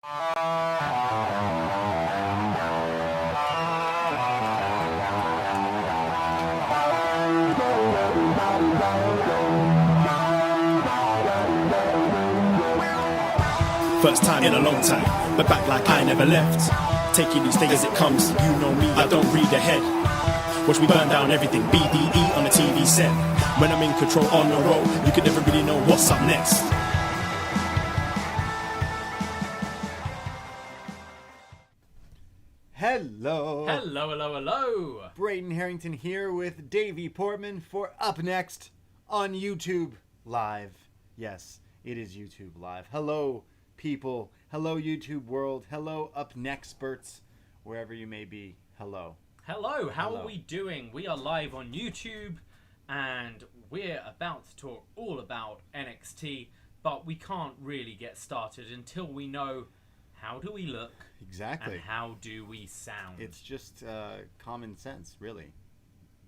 First time in a long time, but back like I never left. Taking these things as it comes, you know me, I don't read ahead. Watch me burn down everything, BDE on the TV set. When I'm in control on the road, you can never really know what's up next. Hello. Hello, hello, hello. Braden Harrington here with Davie Portman for upNXT on YouTube Live. Yes, it is YouTube Live. Hello, people. Hello, YouTube world. Hello, upNXTperts, wherever you may be. Hello. Hello, how Hello. are we doing? We are live on YouTube, and we're about to talk all about NXT, but we can't really get started until we know how do we look Exactly. and how do we sound. It's just common sense, really,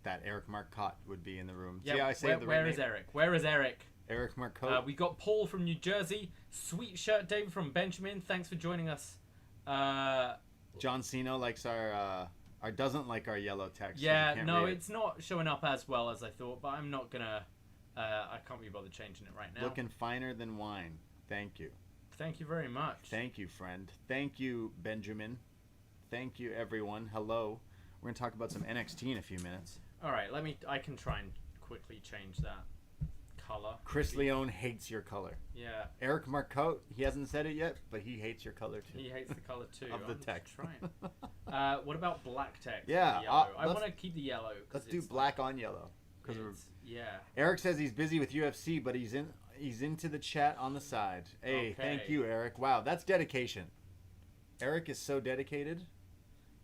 that Eric Marcotte would be in the room. yeah, See how I say the right where is name? Eric? Where is Eric? Eric Marcotte. We got Paul from New Jersey. Sweet shirt, David from Benjamin. Thanks for joining us. John Cena likes our doesn't like our yellow text. so Yeah, you can't no, read it. it's not showing up as well as I thought, but I'm not gonna. I can't be bothered changing it right now. Looking finer than wine. Thank you. Thank you very much. Thank you, friend. Thank you, Benjamin. Thank you, everyone. Hello. We're going to talk about some NXT in a few minutes. All right, I can try and quickly change that color. Chris Leone hates your color. Yeah, Eric Marcotte, he hasn't said it yet, but he hates your color too. he hates the color too. Of the I'm just text. trying. What about black text? Yeah, or yellow? I let's- want to keep the yellow. 'Cause Let's do it's black on yellow. Like, 'Cause yeah. Eric says he's busy with UFC, but he's into the chat on the side. Hey, thank Okay. you, Eric. Wow, that's dedication. Eric is so dedicated.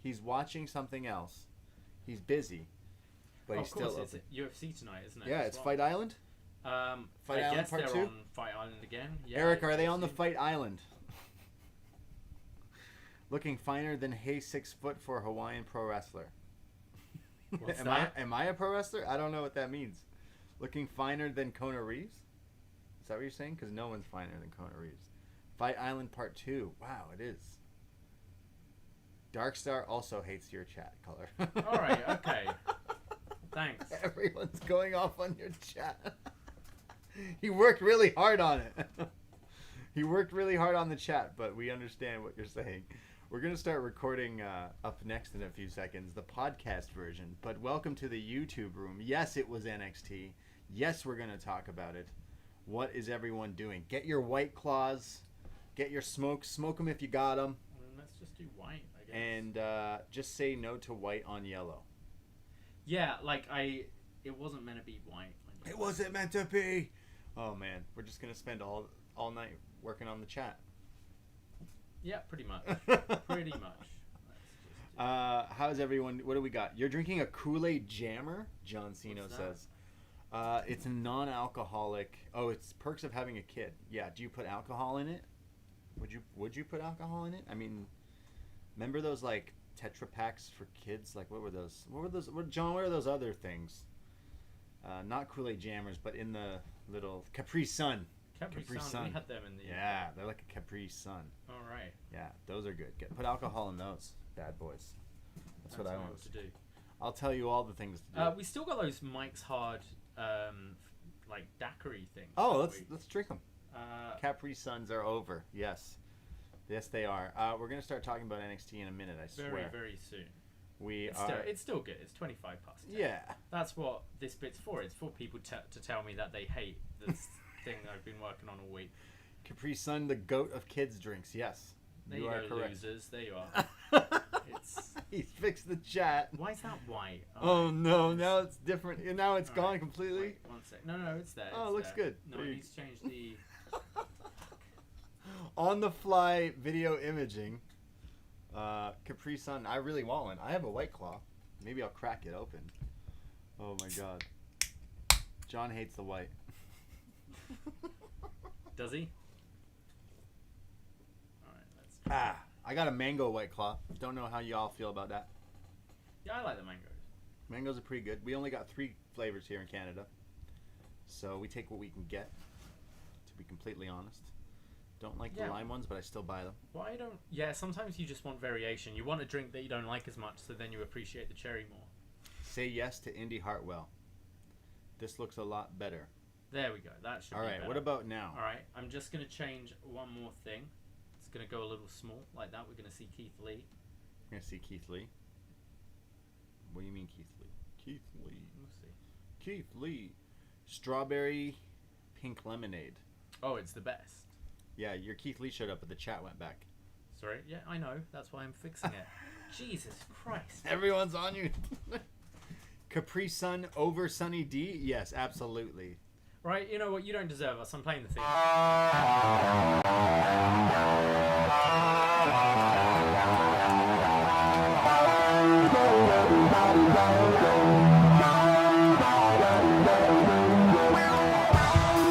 He's watching something else. He's busy, but Oh, he's of course, still it's open. UFC tonight, isn't it? Yeah, as it's well? Fight Island. Fight Fight I Island guess Part they're 2? on Fight Island again. Yeah, Eric, are they it's on the UFC. Fight Island? Looking finer than Hey 6 foot for a Hawaiian pro wrestler. What's am that? I a pro wrestler? I don't know what that means. Looking finer than Kona Reeves? Is that what you're saying? Because no one's finer than Kona Reeves. Fight Island Part 2. Wow, it is. Darkstar also hates your chat color. All right. Okay. Thanks. Everyone's going off on your chat. He worked really hard on it. He worked really hard on the chat, but we understand what you're saying. We're going to start recording upNXT in a few seconds, the podcast version. But welcome to the YouTube room. Yes, it was NXT. Yes, we're going to talk about it. What is everyone doing? Get your White Claws. Get your smokes. Smoke them if you got them. Let's just do white, I guess. And just say no to white on yellow. Yeah, it wasn't meant to be white. It wasn't meant to be. Oh, man. We're just going to spend all night working on the chat. Yeah, pretty much. Pretty much. How's everyone? What do we got? You're drinking a Kool-Aid Jammer? John Cena What's that? says. It's a non-alcoholic. Oh, it's perks of having a kid. Yeah. Do you put alcohol in it? Would you put alcohol in it? I mean, remember those like Tetra Paks for kids? Like what were those? John? What are those other things? Not Kool-Aid Jammers, but in the little Capri Sun. Capri Sun. We had them in the. Yeah, they're like a Capri Sun. All right. Yeah, those are good. Put alcohol in those bad boys. That's what I want to do. I'll tell you all the things to do. We still got those Mike's Hard, like daiquiri things. Oh, don't we? let's drink them. Capri Suns are over. Yes, they are. We're gonna start talking about NXT in a minute. I swear. Very, very soon. It's still good. It's 25 past 10. Yeah. That's what this bit's for. It's for people to tell me that they hate this thing I've been working on all week. Capri Sun, the goat of kids drinks. Yes, There you you are go, correct. losers. There you are. It's. He fixed the chat. Why is that white? Oh no! Now it's different. Now it's All gone right, completely. Wait, one sec. No, it's there. Oh, it's it looks there. good. No, There it you- needs to change the. On the fly video imaging. Capri Sun. I really want one. I have a White Claw. Maybe I'll crack it open. Oh my god. John hates the white. Does he? All right, let's. I got a mango White Claw. Don't know how y'all feel about that. Yeah, I like the mangoes. Mangoes are pretty good. We only got 3 flavors here in Canada. So we take what we can get, to be completely honest. Don't like the Yeah. lime ones, but I still buy them. Why don't? Yeah, sometimes you just want variation. You want a drink that you don't like as much, so then you appreciate the cherry more. Say yes to Indy Hartwell. This looks a lot better. There we go. That should All be right, better. what about now? All right, I'm just going to change one more thing. It's going to go a little small, like that. We're going to see Keith Lee. We're going to see Keith Lee. What do you mean Keith Lee? Keith Lee. We'll see. Keith Lee. Strawberry pink lemonade. Oh, it's the best. Yeah, your Keith Lee showed up, but the chat went back. Sorry. Yeah, I know. That's why I'm fixing it. Jesus Christ. Everyone's on you. Capri Sun over Sunny D? Yes, absolutely. Right, you know what? You don't deserve us. I'm playing the theme.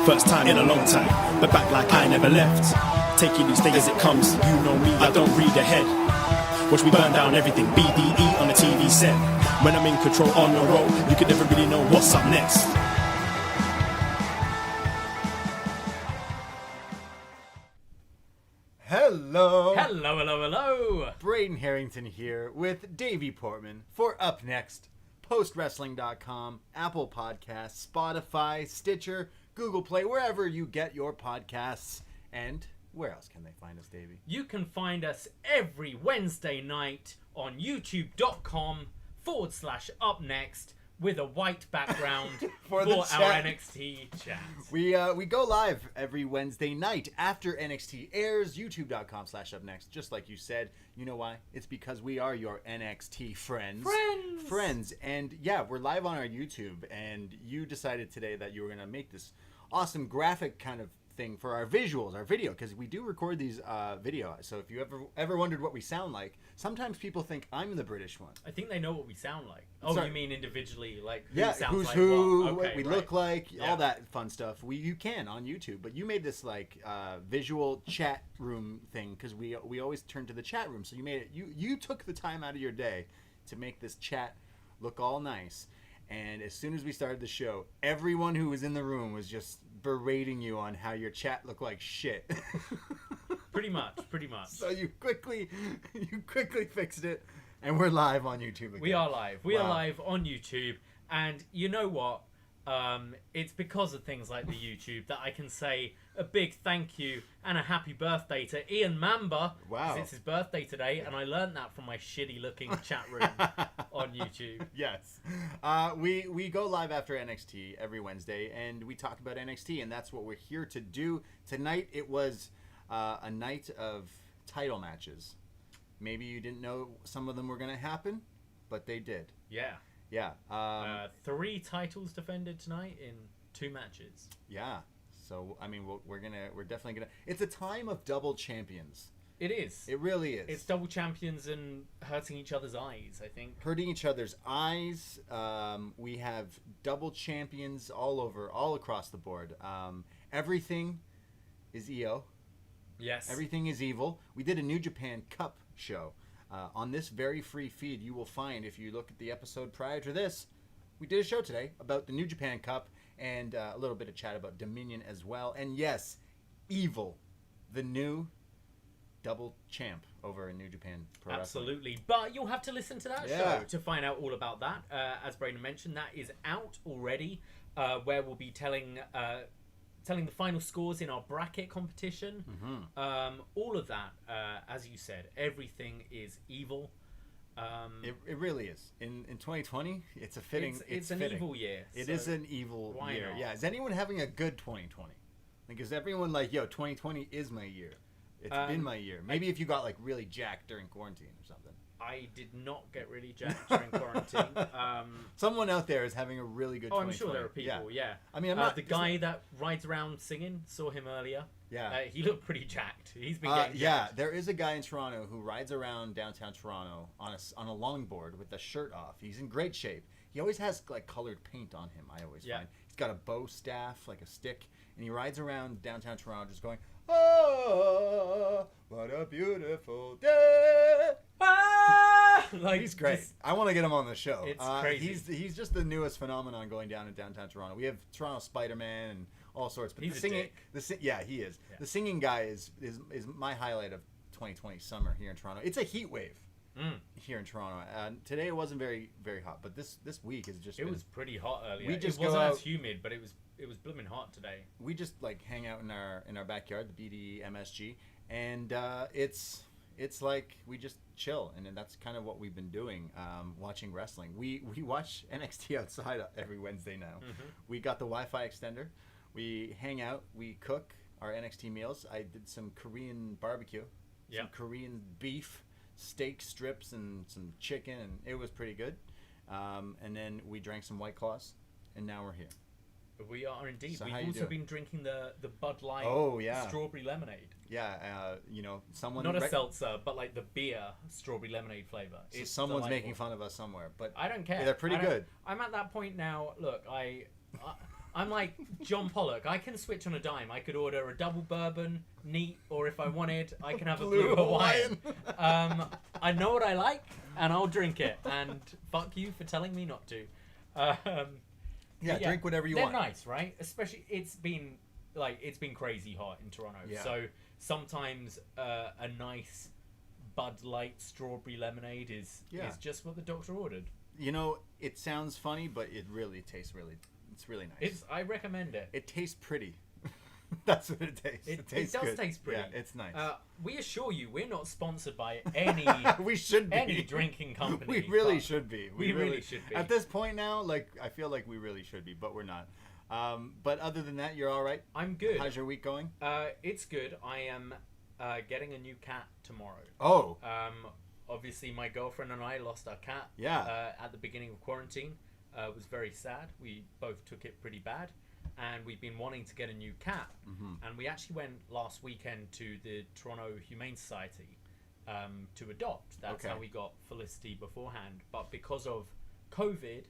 First time in a long time, but back like I never left. Taking these things as it comes, you know me, I don't read ahead. Watch me burn down everything, BDE on the TV set. When I'm in control on the road, you can never really know what's up next. Hello. Hello, hello, hello. Braden Harrington here with Davie Portman for upNXT, postwrestling.com, Apple Podcasts, Spotify, Stitcher, Google Play, wherever you get your podcasts. And where else can they find us, Davie? You can find us every Wednesday night on youtube.com/upNXT with a white background For for the our chat. NXT chat. We go live every Wednesday night after NXT airs, youtube.com/upNXT, just like you said. You know why? It's because we are your NXT friends. Friends. And yeah, we're live on our YouTube, and you decided today that you were going to make this awesome graphic kind of thing for our visuals, our video, because we do record these video. So if you ever wondered what we sound like, sometimes people think I'm the British one. I think they know what we sound like. Oh, Sorry. you mean individually, like who Yeah, sounds who's like who, what? what Okay, we right. look like, Yeah. all that fun stuff. You can on YouTube, but you made this like visual chat room thing because we always turn to the chat room. So you made it. You took the time out of your day to make this chat look all nice. And as soon as we started the show, everyone who was in the room was just berating you on how your chat looked like shit. Pretty much. So you quickly fixed it, and we're live on YouTube again. We are live. We are Wow. live on YouTube, and you know what? It's because of things like the YouTube that I can say a big thank you and a happy birthday to Ian Mamba. Wow. 'Cause it's his birthday today, and I learned that from my shitty-looking chat room on YouTube. Yes. We go live after NXT every Wednesday, and we talk about NXT, and that's what we're here to do. Tonight, it was a night of title matches. Maybe you didn't know some of them were going to happen, but they did. Yeah. Yeah. 3 titles defended tonight in 2 matches. Yeah. So, I mean, we're definitely going to... It's a time of double champions. It is. It really is. It's double champions and hurting each other's eyes, I think. Hurting each other's eyes. We have double champions all across the board. Everything is Io. Yes. Everything is evil. We did a New Japan Cup show. On this very free feed, you will find, if you look at the episode prior to this, we did a show today about the New Japan Cup and a little bit of chat about Dominion as well. And yes, Evil, the new double champ over in New Japan Pro Wrestling. Absolutely. But you'll have to listen to that Yeah. show to find out all about that. As Braden mentioned, that is out already, where we'll be telling the final scores in our bracket competition. Mm-hmm. All of that, as you said, everything is evil. It really is. In 2020, it's a fitting. It's an fitting. evil year. It so is an evil why year. not? Yeah. Is anyone having a good 2020? Like, is everyone like, yo, 2020 is my year? It's been my year. Maybe if you got like really jacked during quarantine or something. I did not get really jacked during quarantine. Someone out there is having a really good. Oh, I'm 2020. sure there are people. Yeah. I mean, I'm not the guy that rides around singing. Saw him earlier. Yeah. He looked pretty jacked. He's been getting yeah, jacked. there is a guy in Toronto who rides around downtown Toronto on a longboard with the shirt off. He's in great shape. He always has like colored paint on him. I always find he's got a bow staff, like a stick, and he rides around downtown Toronto just going, "Oh, what a beautiful day!" Like, He's great. I want to get him on the show. It's crazy. He's just the newest phenomenon going down in downtown Toronto. We have Toronto Spider-Man and all sorts. But He's the a singing, dick. yeah, he is. Yeah. The singing guy is my highlight of 2020 summer here in Toronto. It's a heat wave here in Toronto. Today it wasn't very very hot, but this week has just. It was pretty hot earlier. We just it wasn't go out, as humid, but it was blooming hot today. We just like hang out in our backyard, the BD MSG, and it's like we just chill, and that's kind of what we've been doing, watching wrestling. We watch NXT outside every Wednesday now. We got the Wi-Fi extender. We hang out. We cook our NXT meals. I did some Korean barbecue, some Korean beef, steak strips, and some chicken, and it was pretty good. And then we drank some White Claws, and now we're here. We are indeed. So We've how you also doing? been drinking the Bud Light strawberry lemonade. Yeah, someone Not a seltzer, but like the beer strawberry lemonade flavor. So It's someone's delightful. making fun of us somewhere, but I don't care. They're pretty good. I'm at that point now. Look, I'm like John Pollock. I can switch on a dime. I could order a double bourbon, neat, or if I wanted, I can have a blue Hawaiian. I know what I like, and I'll drink it. And fuck you for telling me not to. Yeah, drink whatever you want. They're nice, right? Especially it's been crazy hot in Toronto. Yeah. So sometimes a nice Bud Light strawberry lemonade is just what the doctor ordered. It sounds funny, but it really tastes it's really nice. I recommend it. It tastes pretty. That's what it tastes. It tastes does good. taste pretty. Yeah, it's nice. We assure you, we're not sponsored by any we should be. any drinking company. We really should be. We really should be. At this point now, I feel like we really should be, but we're not. But other than that, you're all right? I'm good. How's your week going? It's good. I am getting a new cat tomorrow. Oh. Obviously, my girlfriend and I lost our cat. Yeah. At the beginning of quarantine. It was very sad. We both took it pretty bad. And we've been wanting to get a new cat. And we actually went last weekend to the Toronto Humane Society to adopt. That's how we got Felicity beforehand. But because of COVID,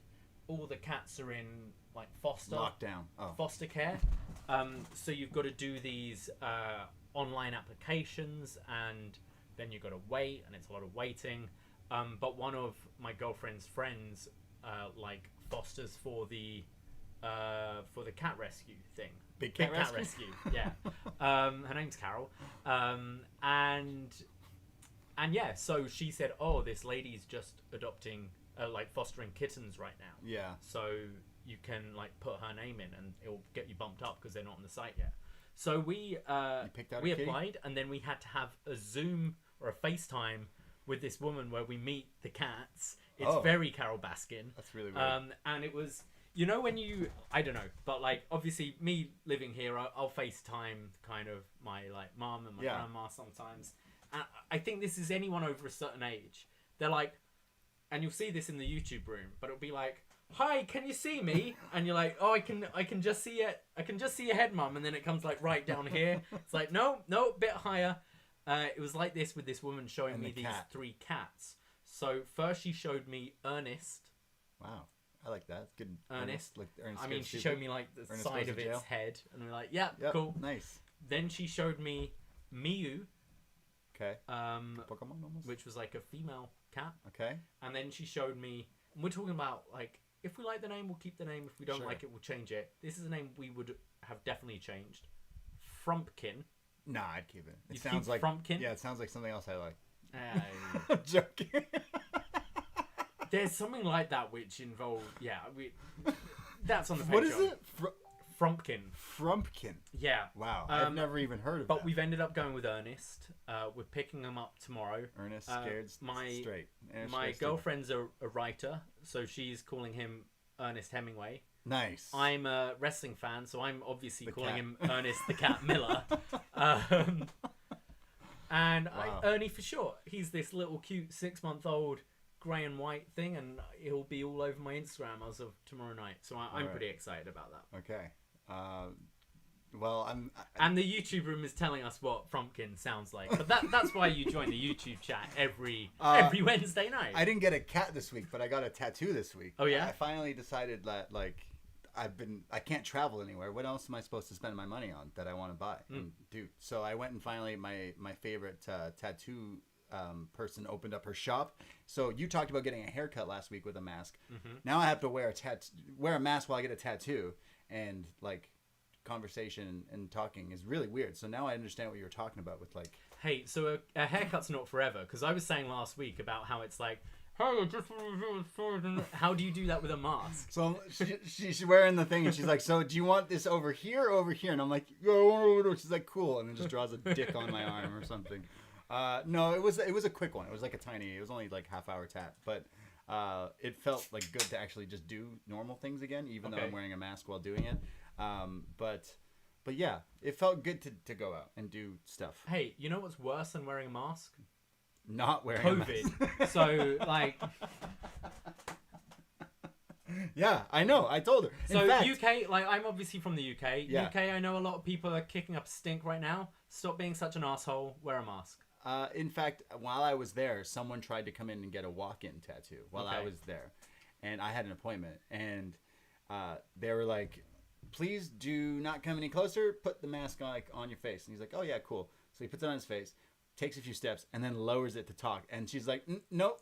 all the cats are in lockdown. Foster care. So you've got to do these online applications, and then you've got to wait, and it's a lot of waiting. But one of my girlfriend's friends fosters for the cat rescue thing. Big cat rescue. Yeah. Her name's Carol. And yeah, so she said, "Oh, this lady's just adopting, fostering kittens right now. Yeah. So you can put her name in, and it'll get you bumped up because they're not on the site yet." So we applied, and then we had to have a Zoom or a FaceTime with this woman where we meet the cats. It's very Carol Baskin. That's really weird. And it was, when I don't know, but obviously me living here, I'll FaceTime kind of my mom and my grandma sometimes. And I think this is anyone over a certain age. They're like, and you'll see this in the YouTube room, but it'll be like, "Hi, can you see me?" And you're like, "Oh, I can just see it. I can just see your head, mum." And then it comes right down here. It's like, no, bit higher. It was like this with this woman showing me these three cats. So first she showed me Ernest. Wow, I like that. Good. Ernest. Ernest. I mean, she showed me the Ernest side of its head, and we're like, "Yeah, cool, nice." Then she showed me Miyu. Okay. Pokemon almost. Which was a female cat. Okay. And then she showed me, and we're talking about if we like the name, we'll keep the name. If we don't like it, we'll change it. This is a name we would have definitely changed. Frumpkin. Nah, I'd keep it. It You'd sounds keep like Frumpkin? Yeah, it sounds like something else I like. I'm joking. There's something like that which involved. That's on the Patreon. What is it? Frumpkin. Frumpkin. Yeah. Wow, I've never even heard of but that. we've ended up going with Ernest. We're picking him up tomorrow. Ernest scared straight. Ernest My scared girlfriend's a writer, so she's calling him Ernest Hemingway. Nice. I'm a wrestling fan, so I'm obviously calling him Ernest the Cat Miller. And Ernie for short. He's this little cute 6-month-old grey and white thing, and he'll be all over my Instagram as of tomorrow night. So I'm pretty excited about that. Okay. Well, and the YouTube room is telling us what Frumpkin sounds like. But that's why you join the YouTube chat every Wednesday night. I didn't get a cat this week, but I got a tattoo this week. Oh yeah. I finally decided that I can't travel anywhere. What else am I supposed to spend my money on that I want to buy and do? So I went and finally my favorite tattoo person opened up her shop. So you talked about getting a haircut last week with a mask. Mm-hmm. Now I have to wear a mask while I get a tattoo, and conversation and talking is really weird. So now I understand what you were talking about with like. Hey, so a haircut's not forever, because I was saying last week about how it's like, hey, how do you do that with a mask? So she's wearing the thing, and she's like, so do you want this over here or over here? And I'm like, yo, she's like, cool, and then just draws a dick on my arm or something. No, it was a quick one. It was like it was only like half-hour tat, but it felt like good to actually just do normal things again, even though I'm wearing a mask while doing it. But yeah, it felt good to go out and do stuff. Hey, you know what's worse than wearing a mask? Not wearing COVID. a mask. So, like... Yeah, I know. I told her. So, UK, like, I'm obviously from the UK. Yeah. UK, I know a lot of people are kicking up a stink right now. Stop being such an asshole. Wear a mask. In fact, while I was there, someone tried to come in and get a walk-in tattoo while I was there. And I had an appointment. And they were like... Please do not come any closer. Put the mask on your face. And he's like, oh, yeah, cool. So he puts it on his face, takes a few steps, and then lowers it to talk. And she's like, no,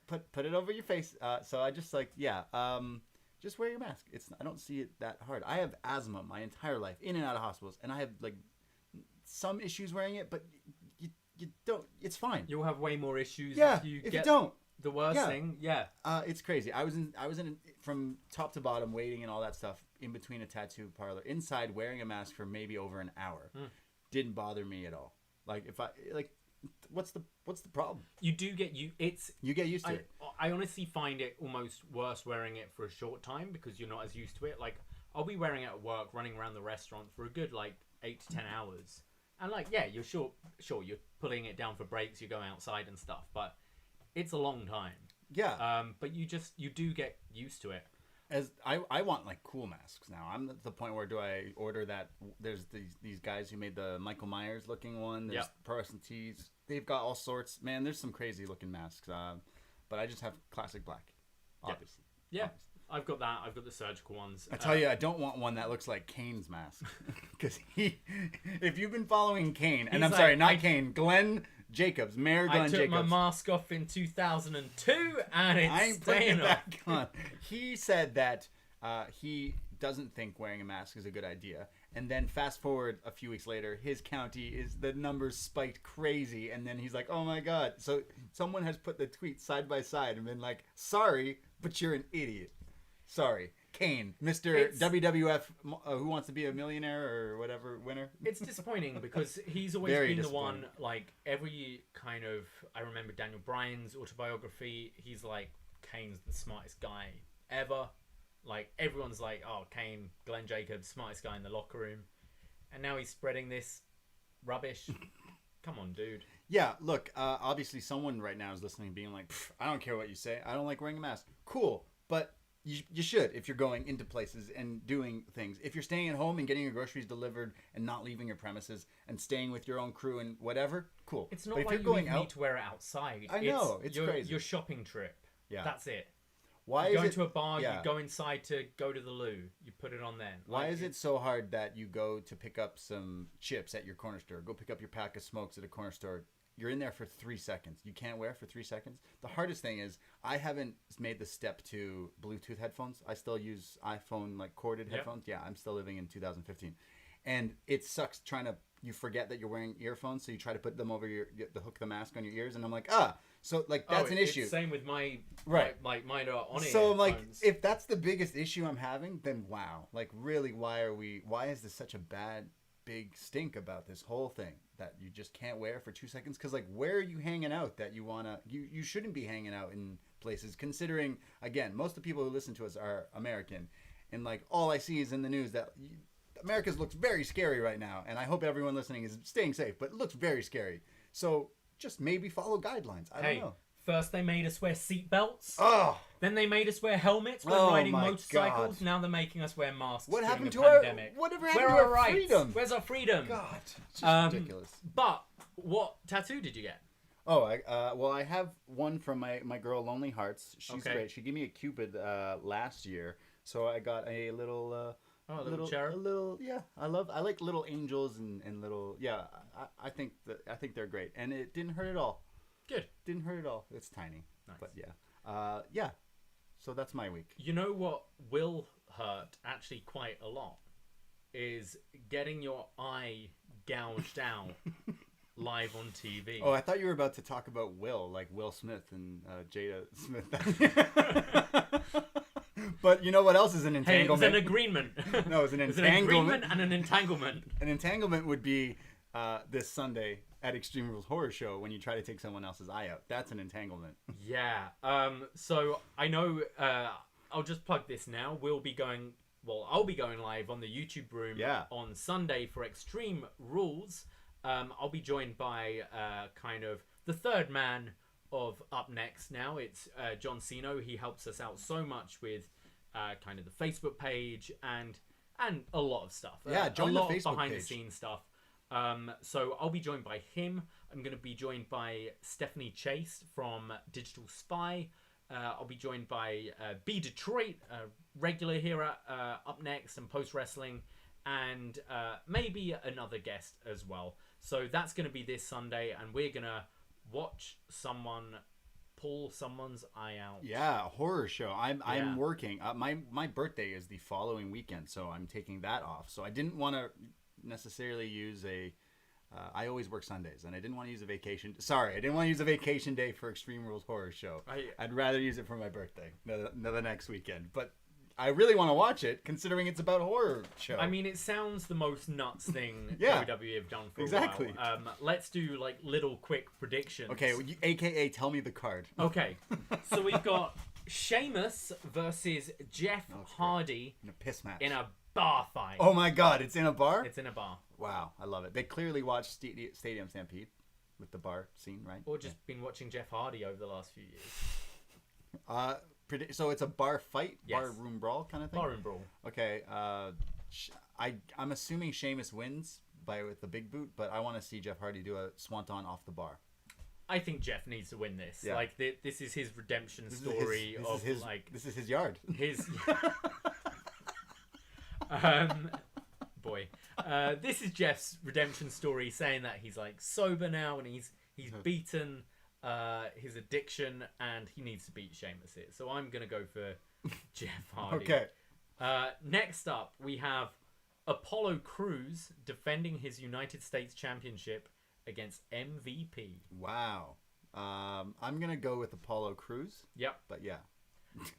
put it over your face. So I just like, just wear your mask. I don't see it that hard. I have asthma my entire life, in and out of hospitals. And I have like some issues wearing it, but you don't. It's fine. You'll have way more issues if you don't. The worst thing, it's crazy. I was in from top to bottom waiting and all that stuff in between a tattoo parlor inside wearing a mask for maybe over an hour. Didn't bother me at all. Like if I like, what's the problem? You do get you get used to it. I honestly find it almost worse wearing it for a short time because you're not as used to it. Like I'll be wearing it at work, running around the restaurant for a good like 8 to 10 hours, and like you're sure you're pulling it down for breaks, you're going outside and stuff, but it's a long time. Yeah. But you do get used to it. As I want like cool masks now. I'm at the point where do I order that? There's these guys who made the Michael Myers looking one. There's Person Tees. They've got all sorts. Man, there's some crazy looking masks. But I just have classic black, obviously. Yeah. I've got that. I've got the surgical ones. I tell you, I don't want one that looks like Kane's mask. Because if you've been following Kane, and Kane, Glenn Jacobs, Mayor Glenn Jacobs. I took my mask off in 2002, and it's staying back on. He said that he doesn't think wearing a mask is a good idea. And then fast forward a few weeks later, his county the numbers spiked crazy. And then he's like, oh my God. So someone has put the tweets side by side and been like, sorry, but you're an idiot. Sorry. Kane, Mr. WWF, Who Wants to Be a Millionaire or whatever winner. It's disappointing because he's always been the one, like, every kind of... I remember Daniel Bryan's autobiography. He's like, Kane's the smartest guy ever. Like, everyone's like, oh, Kane, Glenn Jacobs, smartest guy in the locker room. And now he's spreading this rubbish. Come on, dude. Yeah, look, obviously someone right now is listening being like, I don't care what you say. I don't like wearing a mask. Cool, but... You should if you're going into places and doing things. If you're staying at home and getting your groceries delivered and not leaving your premises and staying with your own crew and whatever, cool. It's not like you need to wear it outside. I know, it's crazy. Your shopping trip. Yeah. That's it. Why you go to a bar, you go inside to go to the loo, you put it on then. Why is it so hard that you go to pick up some chips at your corner store, go pick up your pack of smokes at a corner store, you're in there for 3 seconds. You can't wear for 3 seconds. The hardest thing is I haven't made the step to Bluetooth headphones. I still use iPhone like corded headphones. Yeah, I'm still living in 2015. And it sucks you forget that you're wearing earphones, so you try to put them over the hook of the mask on your ears, and I'm like, so like that's an issue. Same with my mine are on ear. So like if that's the biggest issue I'm having, then wow. Like really, why is this such a big stink about this whole thing that you just can't wear for 2 seconds? Because like where are you hanging out that you shouldn't be hanging out in places, considering again most of the people who listen to us are American, and like all I see is in the news that America looks very scary right now, and I hope everyone listening is staying safe, but it looks very scary. So just maybe follow guidelines. I don't know. First they made us wear seatbelts. Oh. Then they made us wear helmets when riding motorcycles. God. Now they're making us wear masks. What happened to pandemic. Whatever happened to our freedom? Where's our freedom? God, it's just ridiculous. But what tattoo did you get? Oh, I have one from my girl Lonely Hearts. She's great. She gave me a Cupid last year, so I got a little. A little cherub. I like little angels and little. Yeah, I think they're great, and it didn't hurt at all. Good. Didn't hurt at all. It's tiny. Nice. But yeah. So that's my week. You know what will hurt actually quite a lot? is getting your eye gouged out live on TV. Oh, I thought you were about to talk about Will, like Will Smith and Jada Smith. But you know what else is an Hey, entanglement? it's an agreement. No, it's an It's an entanglement. agreement and an entanglement. An entanglement would be this Sunday at Extreme Rules Horror Show when you try to take someone else's eye out. That's an entanglement. Yeah. So I know. I'll just plug this now. I'll be going live on the YouTube room on Sunday for Extreme Rules. I'll be joined by kind of the third man of upNXT now. It's John Ceno. He helps us out so much with kind of the Facebook page and a lot of stuff. Yeah, join a the lot Facebook of behind page. the scenes stuff. So I'll be joined by him. I'm going to be joined by Stephanie Chase from Digital Spy. I'll be joined by B Detroit, regular here at upNXT and Post Wrestling, and maybe another guest as well. So that's going to be this Sunday, and we're going to watch someone pull someone's eye out. Yeah, a horror show. I'm working. My birthday is the following weekend, so I'm taking that off. So I didn't want to necessarily use I always work Sundays, and I didn't want to use a vacation. Sorry, I didn't want to use a vacation day for Extreme Rules Horror Show. I'd rather use it for my birthday, the next weekend. But I really want to watch it, considering it's about a horror show. I mean, it sounds the most nuts thing Yeah, WWE have done for exactly. a while. Let's do like little quick predictions. Okay, AKA tell me the card. Okay, so we've got Sheamus versus Jeff Hardy In a piss match. in a bar fight. Oh my God, it's in a bar? It's in a bar. Wow, I love it. They clearly watched Stadium Stampede with the bar scene, right? Or just been watching Jeff Hardy over the last few years. So it's a bar fight, Yes. bar room brawl kind of thing? Bar and brawl. Okay, I'm assuming Sheamus wins with the big boot, but I want to see Jeff Hardy do a swanton off the bar. I think Jeff needs to win this. Yeah. Like, this is his redemption story This is his yard. his. Boy, this is Jeff's redemption story, saying that he's like sober now and he's beaten his addiction and he needs to beat Sheamus here. So I'm gonna go for Jeff Hardy. Okay. Next up, we have Apollo Crews defending his United States Championship against MVP. Wow. I'm gonna go with Apollo Crews. Yep. But yeah.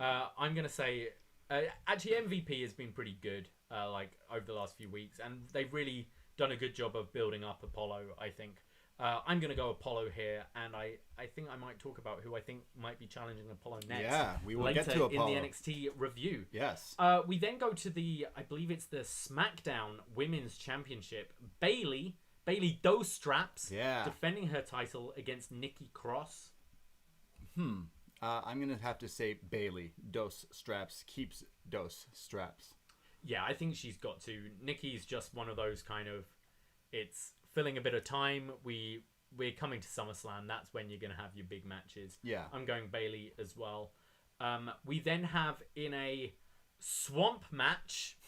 I'm gonna say actually MVP has been pretty good like over the last few weeks, and they've really done a good job of building up Apollo, I think. I'm gonna go Apollo here, and I think I might talk about who I think might be challenging Apollo next. Yeah, we will later get to Apollo in the NXT review. Yes. We then go to I believe it's the SmackDown Women's Championship. Bayley Dos Straps defending her title against Nikki Cross. I'm gonna have to say Bayley Dos Straps keeps Dos Straps. Yeah, I think she's got to. Nikki's just one of those kind of, it's filling a bit of time. We're coming to SummerSlam. That's when you're going to have your big matches. Yeah. I'm going Bayley as well. We then have in a swamp match,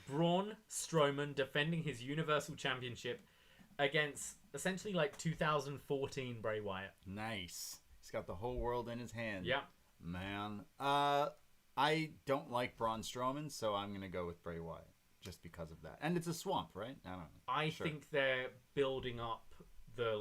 Braun Strowman defending his Universal Championship against essentially like 2014 Bray Wyatt. Nice. He's got the whole world in his hand. Yeah. Man. I don't like Braun Strowman, so I'm going to go with Bray Wyatt just because of that. And it's a swamp, right? I don't know. I think they're building up the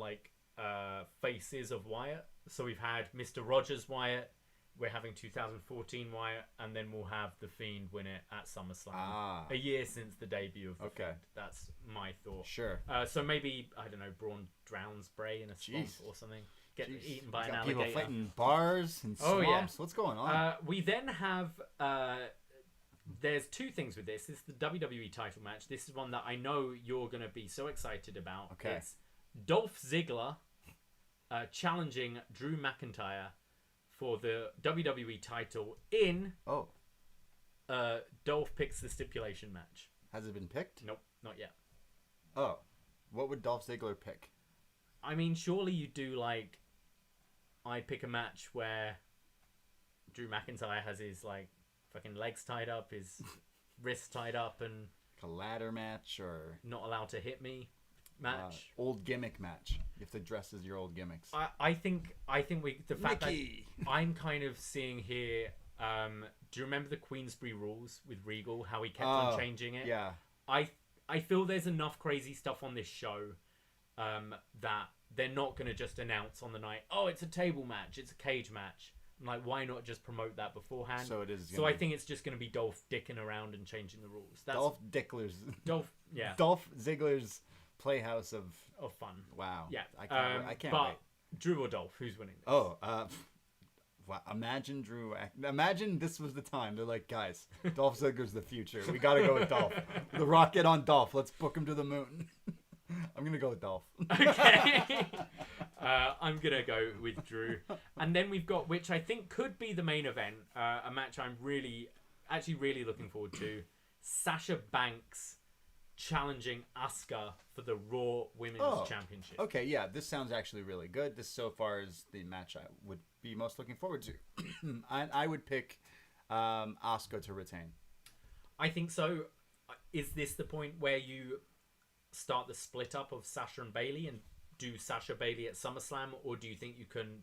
faces of Wyatt. So we've had Mr. Rogers Wyatt, we're having 2014 Wyatt, and then we'll have The Fiend win it at SummerSlam. A year since the debut of The Fiend. That's my thought. Sure. So maybe, I don't know, Braun drowns Bray in a swamp or something. Get eaten by an alligator. People fighting bars and swamps. Yeah. What's going on? We then have... there's two things with this. This is the WWE title match. This is one that I know you're going to be so excited about. Okay. It's Dolph Ziggler challenging Drew McIntyre for the WWE title in Dolph picks the stipulation match. Has it been picked? Nope, not yet. Oh. What would Dolph Ziggler pick? I mean, surely you do like... I pick a match where Drew McIntyre has his like fucking legs tied up, his wrists tied up, and a ladder match or not allowed to hit me match. Old gimmick match. You have to dress as your old gimmicks. I think we the fact Mickey. that I'm kind of seeing here Do you remember the Queensberry rules with Regal? How he kept on changing it? Yeah. I feel there's enough crazy stuff on this show that they're not going to just announce on the night, oh, it's a table match, it's a cage match. I'm like, why not just promote that beforehand? So it is. So I think it's just going to be Dolph dicking around and changing the rules. That's Dolph Dickler's. Dolph, yeah. Dolph Ziggler's playhouse of fun. Wow. Yeah. I can't but wait. Drew or Dolph, who's winning this? Oh, wow. Imagine Drew. Imagine this was the time. They're like, guys, Dolph Ziggler's the future. We got to go with Dolph. The Rocket on Dolph. Let's book him to the moon. I'm going to go with Dolph. Okay. I'm going to go with Drew. And then we've got, which I think could be the main event, a match I'm really looking forward to. Sasha Banks challenging Asuka for the Raw Women's Championship. Okay, yeah, this sounds actually really good. This so far is the match I would be most looking forward to. I would pick Asuka to retain. I think so. Is this the point where you start the split up of Sasha and Bayley and do Sasha Bayley at SummerSlam, or do you think you can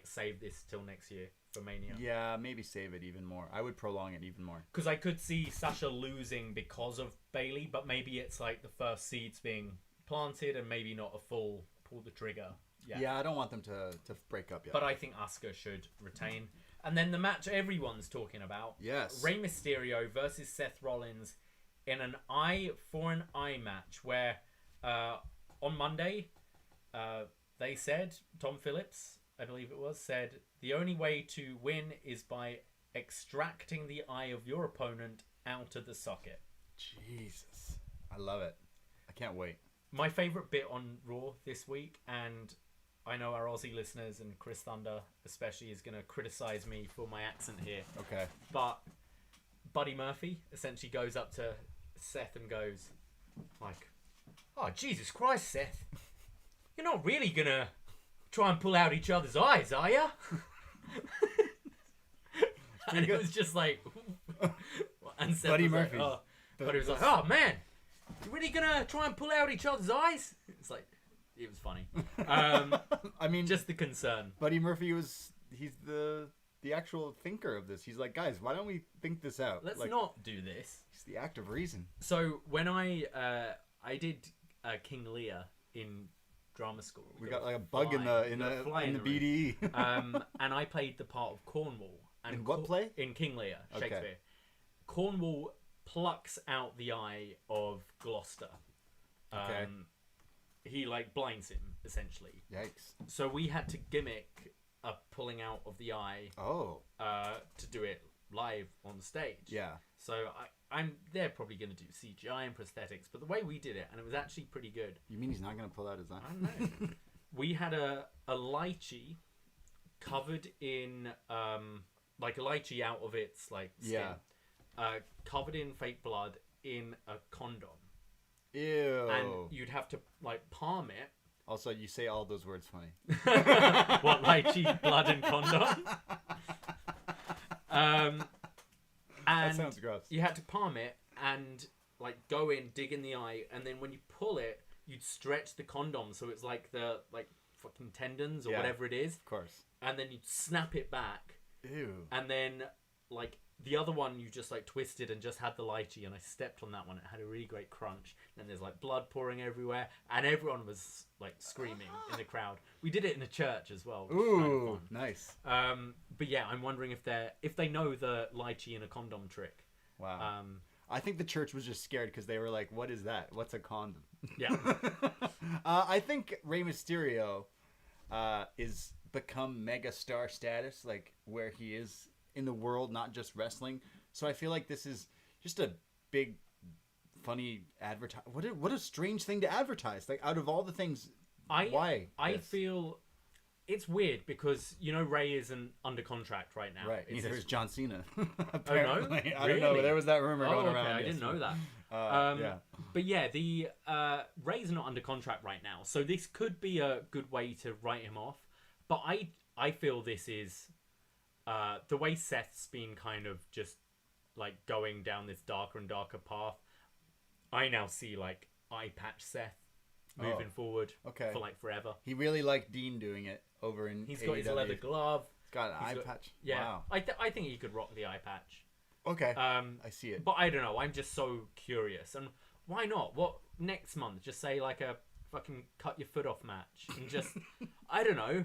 save this till next year for Mania? Yeah, maybe save it even more. I would prolong it even more. Because I could see Sasha losing because of Bayley, but maybe it's the first seeds being planted and maybe not a full pull the trigger. Yeah, I don't want them to break up yet. But I think Asuka should retain. And then the match everyone's talking about. Yes. Rey Mysterio versus Seth Rollins in an eye for an eye match where on Monday they said, Tom Phillips, I believe it was, said the only way to win is by extracting the eye of your opponent out of the socket. Jesus. I love it. I can't wait. My favourite bit on Raw this week, and I know our Aussie listeners and Chris Thunder especially is going to criticise me for my accent here. Okay. But Buddy Murphy essentially goes up to Seth and goes, oh, Jesus Christ, Seth. You're not really going to try and pull out each other's eyes, are you? And it was just and Seth Buddy was Murphy. But he was like, oh, man, you really going to try and pull out each other's eyes? It's it was funny. I mean, just the concern. Buddy Murphy he's the actual thinker of this. He's like, guys, why don't we think this out? Let's not do this. He's the act of reason. So when I did King Lear in drama school, we got a bug in the BDE. and I played the part of Cornwall. And in what play? In King Lear, Shakespeare. Okay. Cornwall plucks out the eye of Gloucester. Okay. He blinds him essentially. Yikes! So we had to gimmick a pulling out of the eye. Oh. To do it live on stage. Yeah. So they're probably going to do CGI and prosthetics, but the way we did it, and it was actually pretty good. You mean he's not going to pull out his eye? I don't know. We had a lychee covered in a lychee out of its skin. Yeah. Covered in fake blood in a condom. Ew. And you'd have to palm it. Also, you say all those words funny. What, lychee, blood, and condom? And that sounds gross. You had to palm it and go in, dig in the eye, and then when you pull it, you'd stretch the condom so it's the fucking tendons or whatever it is. Of course. And then you'd snap it back. Ew. And then the other one you just twisted and just had the lychee, and I stepped on that one. It had a really great crunch. And there's blood pouring everywhere, and everyone was screaming in the crowd. We did it in a church as well. Which Ooh, was kind of fun. Nice. But yeah, I'm wondering if they know the lychee in a condom trick. Wow. I think the church was just scared because they were like, "What is that? What's a condom?" Yeah. I think Rey Mysterio is become mega star status, where he is in the world, not just wrestling. So I feel like this is just a big, funny advertise. What a strange thing to advertise. Out of all the things, why? I feel it's weird because Ray isn't under contract right now. Right. Neither is John Cena. Apparently. I don't know. There was that rumor going around. I didn't know that. Yeah. But yeah, the Ray's not under contract right now, so this could be a good way to write him off. But I feel this is the way Seth's been kind of just going down this darker and darker path. I now see eye patch Seth moving forward for forever. He really liked Dean doing it over in He's AEW. got his leather glove. Got an eye patch. Yeah, Wow. I think he could rock the eye patch. Okay. I see it. But I don't know. I'm just so curious. And why not? What next month? Just say like a fucking cut your foot off match and just I don't know.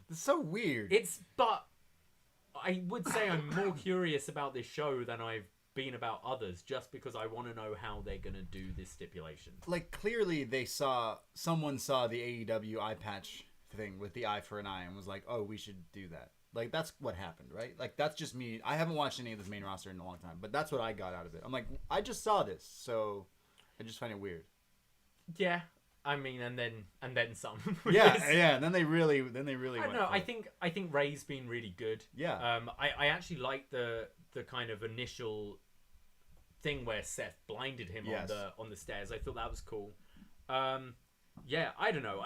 It's so weird. But I would say I'm more curious about this show than I've been about others, just because I want to know how they're gonna do this stipulation. Like, clearly someone saw the AEW eye patch thing with the eye for an eye and was like, oh, we should do that. Like, that's what happened, right? Like, that's just me. I haven't watched any of this main roster in a long time, but that's what I got out of it. I'm like, I just saw this, so I just find it weird. Yeah, I mean, and then some. Yeah. And then they really I went. don't know. For I think Ray's been really good. Yeah. I actually like the kind of initial thing where Seth blinded him on the stairs. I thought that was cool. Yeah, I don't know.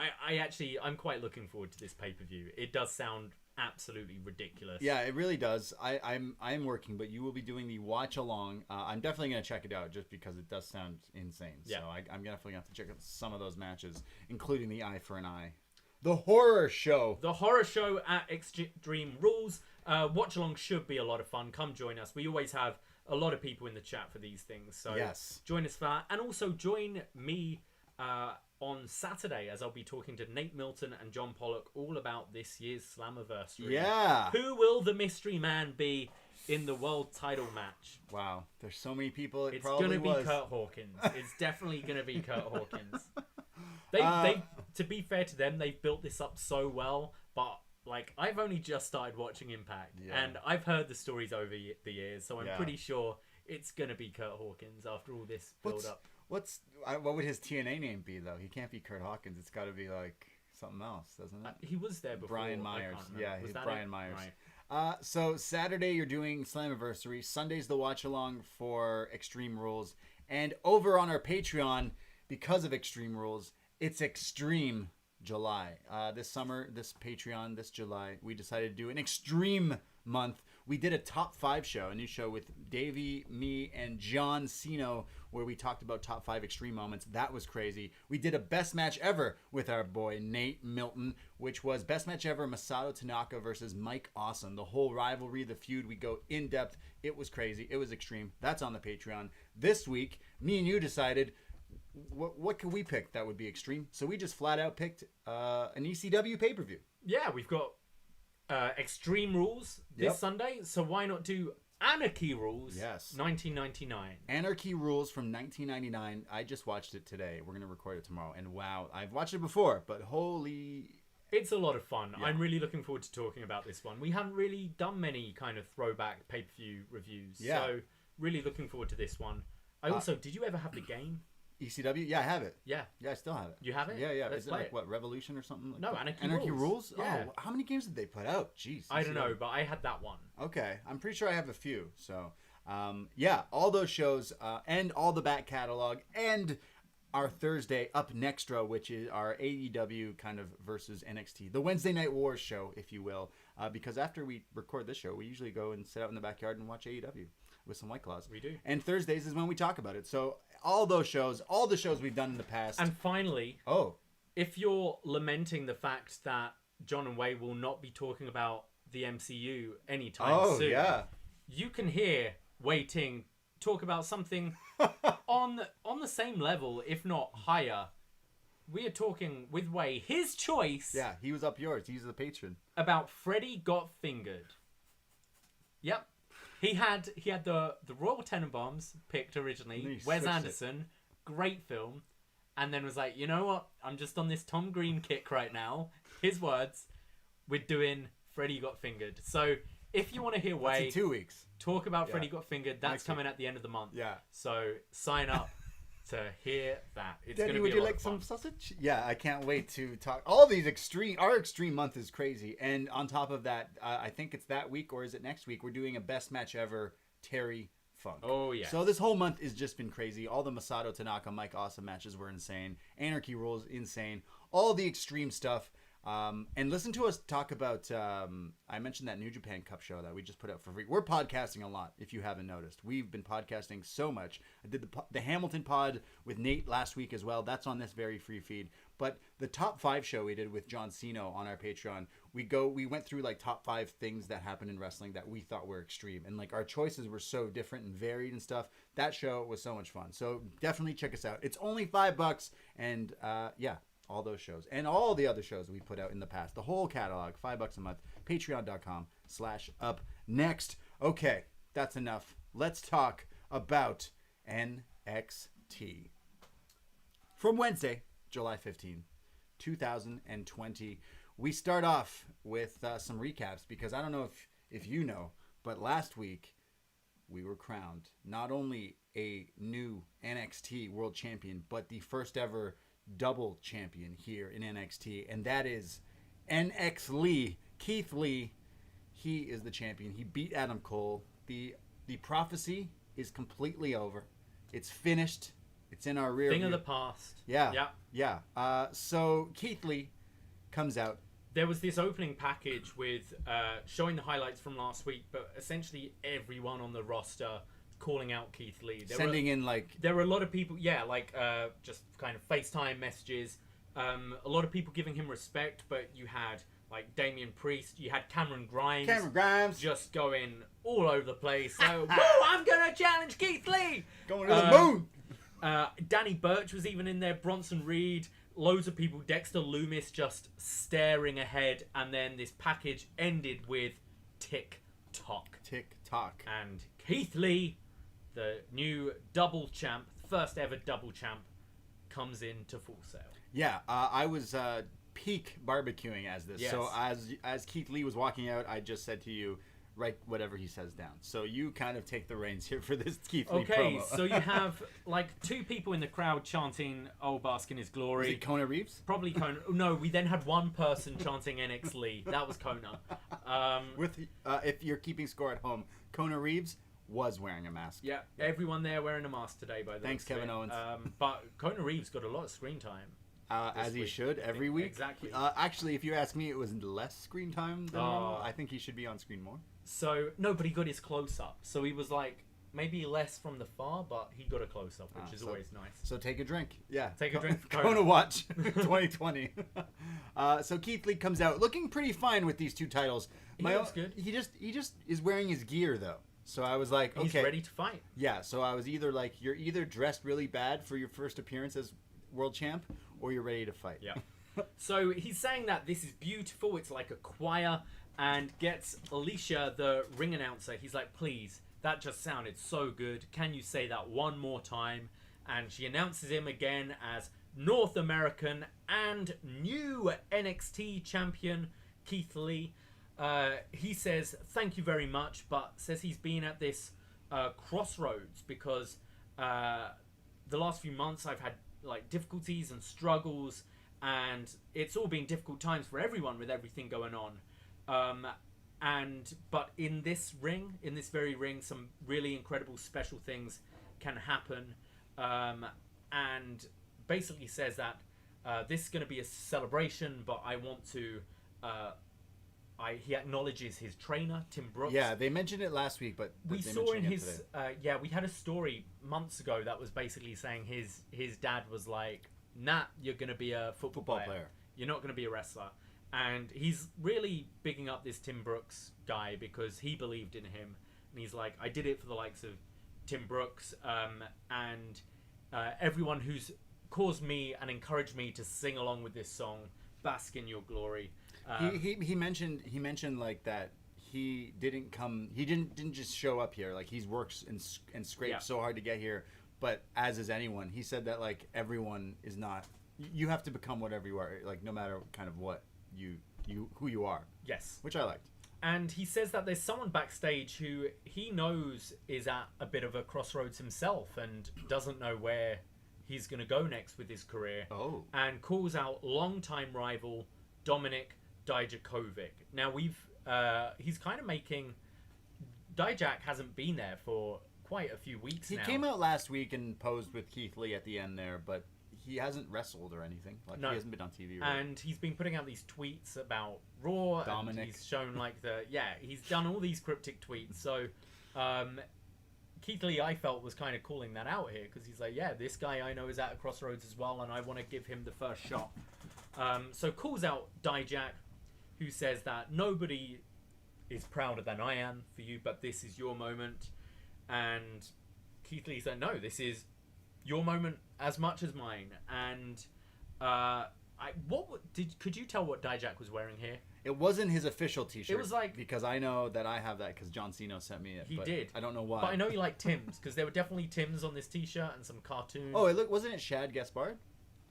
I'm quite looking forward to this pay-per-view. It does sound absolutely ridiculous. Yeah, it really does. I'm working, but you will be doing the watch along. I'm definitely gonna check it out just because it does sound insane. Yeah. So I'm definitely gonna have to check out some of those matches, including the eye for an eye. The horror show. The horror show at Extreme Rules. Watch along should be a lot of fun. Come join us. We always have a lot of people in the chat for these things. So yes, join us for that, and also join me on Saturday, as I'll be talking to Nate Milton and John Pollock all about this year's Slammiversary. Yeah. Who will the mystery man be in the world title match? Wow. There's so many people. It's going to be Kurt Hawkins. It's definitely going to be Kurt Hawkins. They, to be fair to them, they've built this up so well, but like, I've only just started watching Impact, and I've heard the stories over the years, so I'm pretty sure it's going to be Kurt Hawkins after all this build-up. What would his TNA name be, though? He can't be Kurt Hawkins. It's got to be like something else, doesn't it? He was there before. Brian Myers. Yeah, he's Brian Myers. Right. So Saturday you're doing Slammiversary. Sunday's the watch along for Extreme Rules. And over on our Patreon, because of Extreme Rules, it's Extreme July. This summer, this Patreon, this July, we decided to do an Extreme month. We did a top 5 show, a new show with Davie, me, and John Cino, where we talked about top 5 extreme moments. That was crazy. We did a best match ever with our boy Nate Milton, which was best match ever Masato Tanaka versus Mike Awesome. The whole rivalry, the feud, we go in depth. It was crazy. It was extreme. That's on the Patreon. This week, me and you decided what could we pick that would be extreme. So we just flat out picked an ECW pay-per-view. Yeah, we've got Extreme Rules this Sunday, so why not do Anarchy Rules? Yes. 1999. Anarchy Rules from 1999. I just watched it today. We're going to record it tomorrow. And wow, I've watched it before, but holy... It's a lot of fun. Yeah. I'm really looking forward to talking about this one. We haven't really done many kind of throwback pay-per-view reviews, so really looking forward to this one. I also, did you ever have the game? ECW? Yeah, I have it. Yeah. Yeah, I still have it. You have it? Yeah. Let's Is it play like, it. what, Revolution or something? Like No, that? Anarchy Rules? Yeah. Oh, how many games did they put out? Jeez. I don't know, but I had that one. Okay. I'm pretty sure I have a few. So, yeah, all those shows and all the back catalog and our Thursday upNXT, which is our AEW kind of versus NXT. The Wednesday Night Wars show, if you will. Because after we record this show, we usually go and sit out in the backyard and watch AEW with some White Claws. We do. And Thursdays is when we talk about it. So all those shows, all the shows we've done in the past. And finally, if you're lamenting the fact that John and Wei will not be talking about the MCU anytime soon, you can hear Wei Ting talk about something on the same level, if not higher. We are talking with Wei, his choice. Yeah, he was up yours. He's the patron. About Freddy Got Fingered. Yep. He had the Royal Tenenbaums picked originally. Wes Anderson, great film, and then was like, you know what? I'm just on this Tom Green kick right now. His words, we're doing Freddy Got Fingered. So if you want to hear Wei in 2 weeks talk about Freddy Got Fingered, that's coming at the end of the month. Yeah. So sign up to hear that. It's Daddy, gonna be would you like some sausage? Yeah, I can't wait to talk. All these our extreme month is crazy. And on top of that, I think it's that week or is it next week, we're doing a best match ever, Terry Funk. Oh, yeah. So this whole month has just been crazy. All the Masato Tanaka, Mike Awesome matches were insane. Anarchy Rules, insane. All the extreme stuff. And listen to us talk about, I mentioned that New Japan Cup show that we just put out for free. We're podcasting a lot, if you haven't noticed. We've been podcasting so much. I did the Hamilton pod with Nate last week as well. That's on this very free feed. But the top 5 show we did with John Cena on our Patreon, we went through like top 5 things that happened in wrestling that we thought were extreme. And like our choices were so different and varied and stuff. That show was so much fun. So definitely check us out. It's only $5. And yeah. All those shows and all the other shows we put out in the past, the whole catalog, $5 a month, patreon.com/upNXT. Okay, that's enough. Let's talk about NXT. From Wednesday, July 15, 2020, we start off with some recaps because I don't know if you know, but last week we were crowned not only a new NXT World Champion, but the first ever double champion here in NXT, and that is NX Lee, Keith Lee. He is the champion. He beat Adam Cole. The prophecy is completely over. It's finished. It's in our rear Thing view. of the past. Yeah. So Keith Lee comes out. There was this opening package with showing the highlights from last week, but essentially everyone on the roster calling out Keith Lee. There were a lot of people, just kind of FaceTime messages. A lot of people giving him respect, but you had like Damian Priest, you had Cameron Grimes just going all over the place. So, whoa, I'm gonna challenge Keith Lee, going to the moon. Danny Burch was even in there. Bronson Reed, loads of people. Dexter Loomis just staring ahead, and then this package ended with tick tock, and Keith Lee, the new double champ, first ever double champ, comes into Full Sail. Yeah, I was peak barbecuing as this. Yes. So as Keith Lee was walking out, I just said to you, write whatever he says down. So you kind of take the reins here for this Keith Lee promo. Okay, so you have like 2 people in the crowd chanting, "Oh, bask in his glory." Is it Kona Reeves? Probably Kona. No, we then had one person chanting NX Lee. That was Kona. If you're keeping score at home, Kona Reeves was wearing a mask. Yeah, everyone there wearing a mask today, by the way. Thanks, Kevin Owens. But Kona Reeves got a lot of screen time. As he should every week. Exactly. Actually, if you ask me, it was less screen time than normal. I think he should be on screen more. So, no, but he got his close-up. So he was like, maybe less from the far, but he got a close-up, which is always nice. So take a drink. Yeah. Take a drink for Kona Watch 2020. So Keith Lee comes out looking pretty fine with these 2 titles. He looks good. He just is wearing his gear, though. So I was like, okay. He's ready to fight. Yeah, so I was either like, you're either dressed really bad for your first appearance as world champ, or you're ready to fight. Yeah. So he's saying that this is beautiful, it's like a choir, and gets Alicia, the ring announcer, he's like, please, that just sounded so good. Can you say that one more time? And she announces him again as North American and new NXT champion, Keith Lee. He says, thank you very much, but says he's been at this crossroads because the last few months I've had like difficulties and struggles, and it's all been difficult times for everyone with everything going on. But in this very ring, some really incredible special things can happen, and basically says that this is going to be a celebration, but I want to. He acknowledges his trainer, Tim Brooks. Yeah, they mentioned it last week, but we saw in his we had a story months ago that was basically saying his dad was like, nah, you're going to be a football player. You're not going to be a wrestler. And he's really bigging up this Tim Brooks guy because he believed in him. And he's like, I did it for the likes of Tim Brooks and everyone who's caused me and encouraged me to sing along with this song, Bask in Your Glory. He mentioned like that he didn't just show up here, like he's worked and scraped so hard to get here, but as is anyone. He said that like everyone is not, you have to become whatever you are, like no matter kind of what who you are. Yes, which I liked. And he says that there's someone backstage who he knows is at a bit of a crossroads himself and doesn't know where he's going to go next with his career. Oh. And calls out longtime rival Dominik Dijakovic. Now he's kind of making, Dijak hasn't been there for quite a few weeks now. He came out last week and posed with Keith Lee at the end there, but he hasn't wrestled or anything. Like, No. he hasn't been on TV. And he's been putting out these tweets about Raw. Dominic. And he's shown like he's done all these cryptic tweets. So Keith Lee, I felt, was kind of calling that out here because he's like, yeah, this guy I know is at a crossroads as well, and I want to give him the first shot. So calls out Dijak, who says that nobody is prouder than I am for you, but this is your moment. And Keith Lee said, no, this is your moment as much as mine. And could you tell what Dijak was wearing here? It wasn't his official T-shirt. It was like, because I know that I have that because John Cena sent me it. He but did. I don't know why. But I know you like Tim's because there were definitely Tim's on this T-shirt and some cartoons. Oh, wasn't it Shad Gaspard?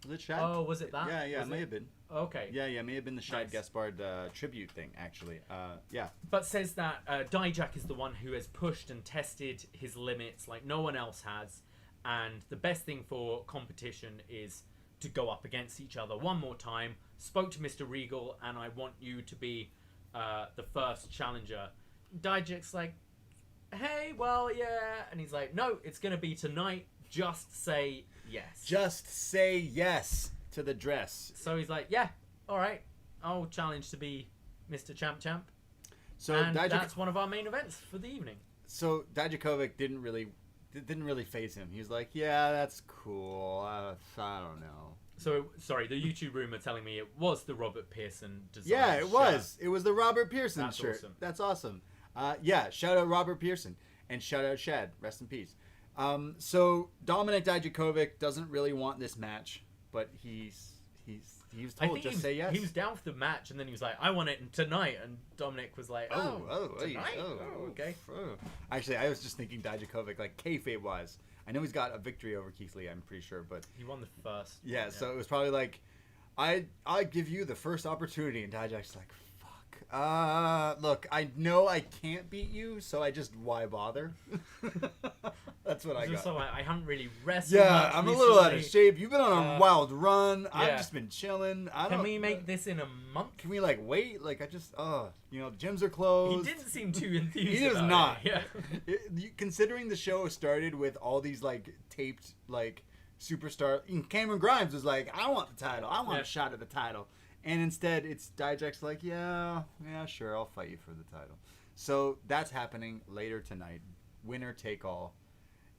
Was it Shad? Oh, was it that? Yeah, Was it may it? have been. Okay. Yeah, it may have been the Shad Nice. Gaspard tribute thing, actually. Yeah. But says that Dijak is the one who has pushed and tested his limits like no one else has. And the best thing for competition is to go up against each other one more time. Spoke to Mr. Regal, and I want you to be the first challenger. Dijak's like, hey, well, yeah. And he's like, no, it's going to be tonight. Just say yes. Just say yes to the dress. So he's like, yeah, all right. I'll challenge to be Mr. Champ. So And that's one of our main events for the evening. So Dijakovic didn't really faze him. He was like, yeah, that's cool. I don't know. So, sorry, the YouTube room are telling me it was the Robert Pearson design. Yeah, it was. It was the Robert Pearson That's shirt. awesome. That's awesome. Yeah, shout out Robert Pearson. And shout out Shad. Rest in peace. So Dominic Dijakovic doesn't really want this match, but he was told just say yes. He was down for the match, and then he was like, I want it tonight. And Dominic was like, tonight? Okay. Actually, I was just thinking Dijakovic, like, kayfabe wise. I know he's got a victory over Keith Lee, I'm pretty sure, but He won the first. yeah, so it was probably like, I give you the first opportunity, and Dijak's like, fuck. Look, I know I can't beat you, so why bother? That's what I got. So I haven't really wrestled Yeah, much I'm a little out of recently. shape. You've been on a wild run. I've yeah. just been chilling. Can we make this in a month? Can we like wait? Like the gyms are closed. He didn't seem too enthused. He is about not. It. Yeah. Considering the show started with all these like taped like superstar. Cameron Grimes was like, I want the title. I want a shot at the title. And instead, it's Dijak's like, yeah, sure, I'll fight you for the title. So that's happening later tonight. Winner take all.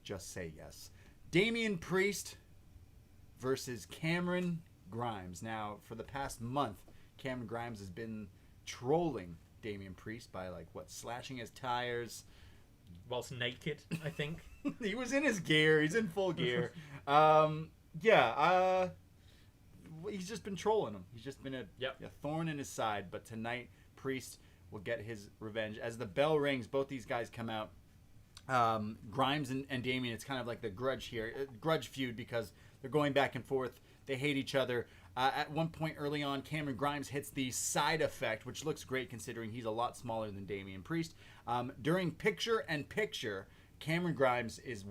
Just say yes. Damian Priest versus Cameron Grimes. Now, for the past month, Cameron Grimes has been trolling Damian Priest by slashing his tires. Whilst naked, I think. He was in his gear. He's in full gear. He's just been trolling him. He's just been a thorn in his side. But tonight, Priest will get his revenge. As the bell rings, both these guys come out. Grimes and Damian, it's kind of like the grudge feud because they're going back and forth. They hate each other. At one point early on, Cameron Grimes hits the side effect, which looks great considering he's a lot smaller than Damian Priest. During picture-in-picture, Cameron Grimes is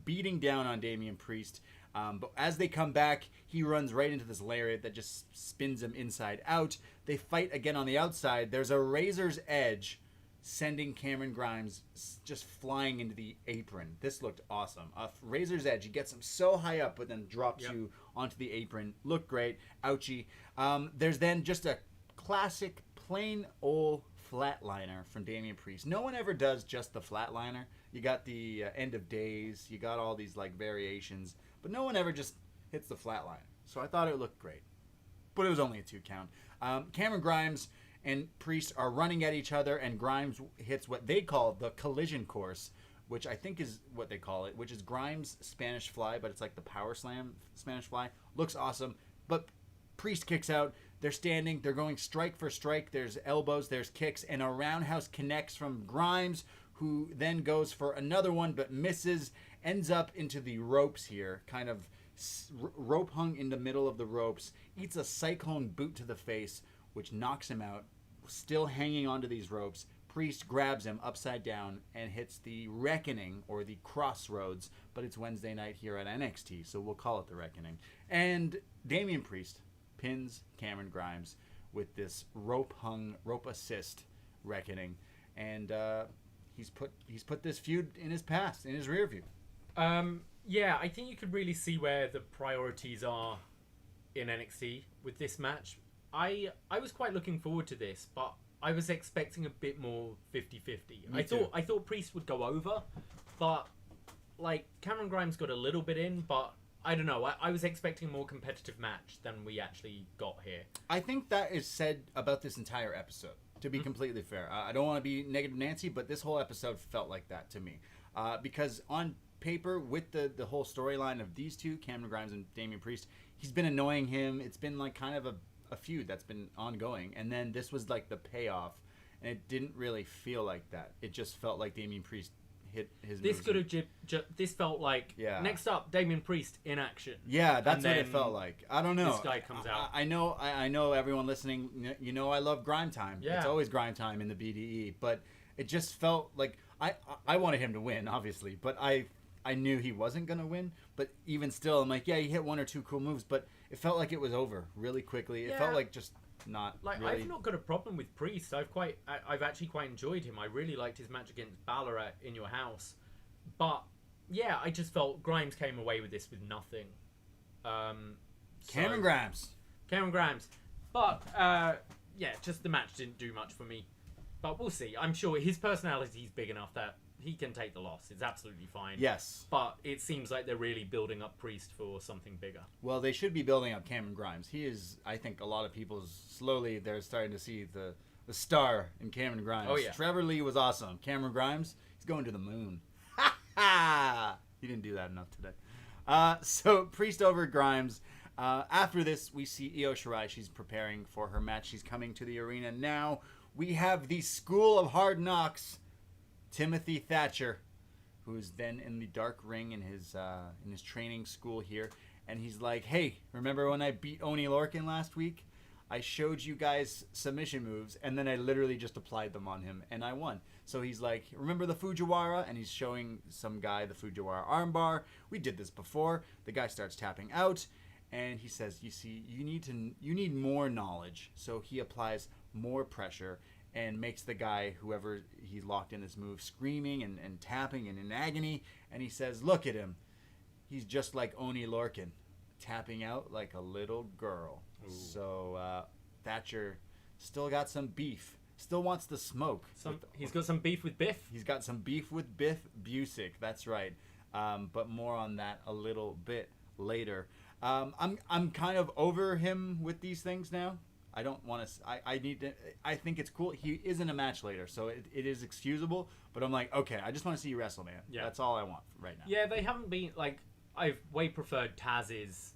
beating down on Damian Priest. But as they come back, he runs right into this lariat that just spins him inside out. They fight again on the outside. There's a razor's edge sending Cameron Grimes just flying into the apron. This looked awesome. A razor's edge. He gets him so high up, but then drops you onto the apron. Looked great. Ouchie. There's then just a classic plain old flatliner from Damian Priest. No one ever does just the flatliner. You got the end of days. You got all these variations. But no one ever just hits the flatliner. So I thought it looked great. But it was only a 2 count. Cameron Grimes and Priest are running at each other, and Grimes hits what they call the collision course, which I think is what they call it, which is Grimes' Spanish fly, but it's like the power slam Spanish fly. Looks awesome. But Priest kicks out. They're standing. They're going strike for strike. There's elbows. There's kicks. And a roundhouse connects from Grimes, who then goes for another one but misses, ends up into the ropes here, kind of rope hung in the middle of the ropes, eats a cyclone boot to the face, which knocks him out, still hanging onto these ropes. Priest grabs him upside down and hits the Reckoning, or the Crossroads, but it's Wednesday night here at NXT, so we'll call it the Reckoning. And Damian Priest pins Cameron Grimes with this rope assist Reckoning, and he's put this feud in his past, in his rear view. Yeah, I think you could really see where the priorities are in NXT with this match. I was quite looking forward to this, but I was expecting a bit more 50-50. I thought Priest would go over, but like Cameron Grimes got a little bit in, but I don't know. I was expecting a more competitive match than we actually got here. I think that is said about this entire episode, to be completely fair. I don't want to be negative Nancy, but this whole episode felt like that to me. Because on paper, with the whole storyline of these two, Cameron Grimes and Damian Priest, he's been annoying him. It's been like kind of a feud that's been ongoing. And then this was like the payoff, and it didn't really feel like that. It just felt like Damian Priest hit his This could have this felt like next up Damian Priest in action. Yeah, that's what it felt like. I don't know. This guy comes out. I know everyone listening, you know I love grime time. Yeah. It's always grime time in the BDE, but it just felt like I wanted him to win, obviously, but I knew he wasn't going to win, but even still I'm like, yeah, he hit one or two cool moves, but it felt like it was over really quickly. It felt like just not like really... I've not got a problem with Priest. I've actually quite enjoyed him. I really liked his match against Balor at In Your House, but yeah, I just felt Grimes came away with this with nothing. Cameron Grimes, but yeah, just the match didn't do much for me. But we'll see. I'm sure his personality is big enough that he can take the loss. It's absolutely fine. Yes. But it seems like they're really building up Priest for something bigger. Well, they should be building up Cameron Grimes. He is, I think, a lot of people's slowly they're starting to see the star in Cameron Grimes. Oh, yeah. Trevor Lee was awesome. Cameron Grimes, he's going to the moon. Ha ha! He didn't do that enough today. So Priest over Grimes. After this, we see Io Shirai. She's preparing for her match. She's coming to the arena now. We have the School of Hard Knocks, Timothy Thatcher, who's then in the dark ring in his training school here, and he's like, "Hey, remember when I beat Oni Lorcan last week? I showed you guys submission moves, and then I literally just applied them on him, and I won." So he's like, "Remember the Fujiwara?" And he's showing some guy the Fujiwara armbar. We did this before. The guy starts tapping out, and he says, "You see, you need more knowledge." So he applies more pressure and makes the guy, whoever he's locked in this move, screaming and tapping and in agony. And he says, "Look at him. He's just like Oni Lorcan, tapping out like a little girl." Ooh. So Thatcher still got some beef. Still wants the smoke. He's got some beef with Biff. He's got some beef with Biff Busick. That's right. But more on that a little bit later. I'm kind of over him with these things now. I don't want to. I need to. I think it's cool. He is in a match later, so it is excusable. But I'm like, okay, I just want to see you wrestle, man. Yeah. That's all I want right now. Yeah, they haven't been like. I've way preferred Taz's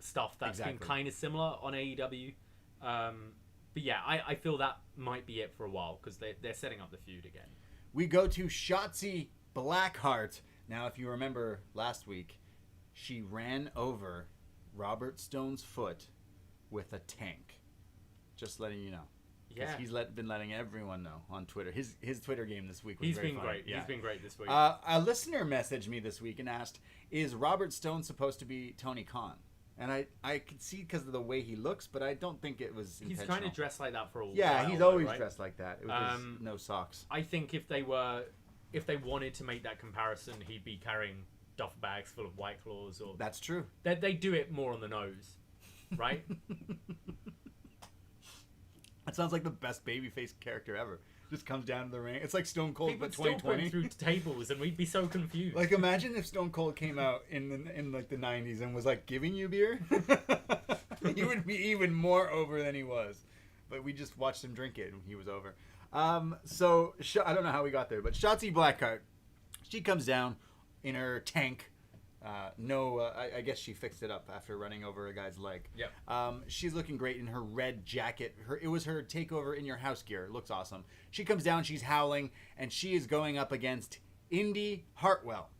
stuff that's been kind of similar on AEW. But yeah, I feel that might be it for a while because they're setting up the feud again. We go to Shotzi Blackheart. Now, if you remember last week, she ran over Robert Stone's foot with a tank. Just letting you know. Yeah. He's been letting everyone know on Twitter. His Twitter game this week was He's very been fun. great. Yeah. He's been great this week. A listener messaged me this week and asked, "Is Robert Stone supposed to be Tony Khan?" And I could see because of the way he looks, but I don't think it was intentional. He's kind of dressed like that for a while. Yeah, he's always dressed like that. It was just no socks. I think if they wanted to make that comparison, he'd be carrying duffel bags full of White Claws. Or that's true. They do it more on the nose, right? That sounds like the best babyface character ever. Just comes down to the ring. It's like Stone Cold, People but 2020. Still through tables, and we'd be so confused. Like, imagine if Stone Cold came out in like the 90s and was like giving you beer. He would be even more over than he was. But we just watched him drink it, and he was over. So I don't know how we got there, but Shotzi Blackheart, she comes down in her tank. I guess she fixed it up after running over a guy's leg. Yeah. She's looking great in her red jacket. It was her takeover in your house gear. It looks awesome. She comes down, she's howling, and she is going up against Indy Hartwell.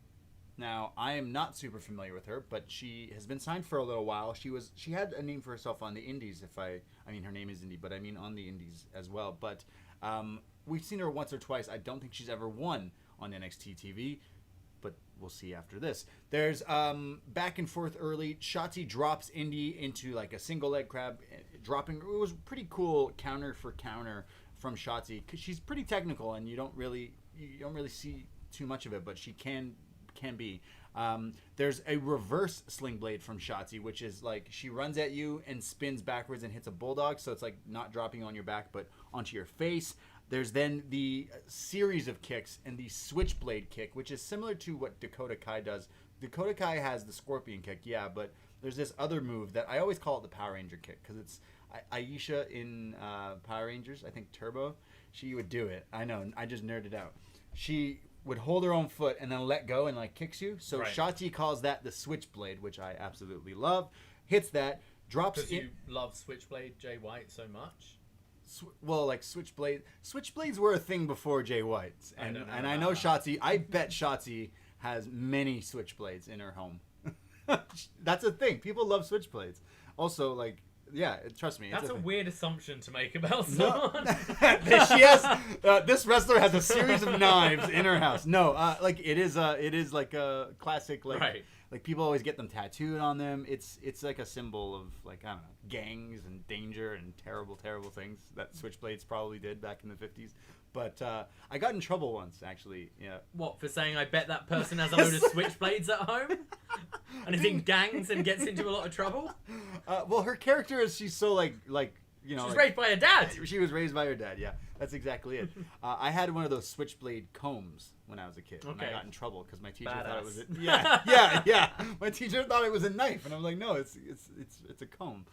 Now, I am not super familiar with her, but she has been signed for a little while. She had a name for herself on the Indies. I mean, her name is Indy, but I mean on the Indies as well. But we've seen her once or twice. I don't think she's ever won on NXT TV. But we'll see after this. There's back and forth early. Shotzi drops Indy into like a single leg crab, dropping. It was pretty cool counter for counter from Shotzi because she's pretty technical and you don't really see too much of it, but she can can be. There's a reverse sling blade from Shotzi, which is like she runs at you and spins backwards and hits a bulldog, so it's like not dropping on your back but onto your face. There's then the series of kicks and the switchblade kick, which is similar to what Dakota Kai does. Dakota Kai has the scorpion kick, yeah, but there's this other move that I always call it the Power Ranger kick because it's Aisha in Power Rangers, I think Turbo. She would do it. I know, I just nerded out. She would hold her own foot and then let go and like kicks you. So Shotzi calls that the switchblade, which I absolutely love. Hits that, drops because you love Switchblade Jay White so much. Well, like switchblades were a thing before Jay White's, and I know Shotzi. I bet Shotzi has many switchblades in her home. That's a thing. People love switchblades. Also, like, yeah, trust me. That's a weird assumption to make about someone. She has. This wrestler has a series of knives in her house. No, like it is like a classic. Like people always get them tattooed on them. It's like a symbol of like I don't know gangs and danger and terrible things that switchblades probably did back in the 50s. But I got in trouble once actually. Yeah. What, for saying I bet that person has a load of switchblades at home? And is in gangs and gets into a lot of trouble? Well, her character is she's so like you know. She was like, raised by her dad. She was raised by her dad. Yeah, that's exactly it. I had one of those switchblade combs when I was a kid, and I got in trouble because my teacher thought it was yeah. My teacher thought it was a knife, and I'm like, no, it's a comb.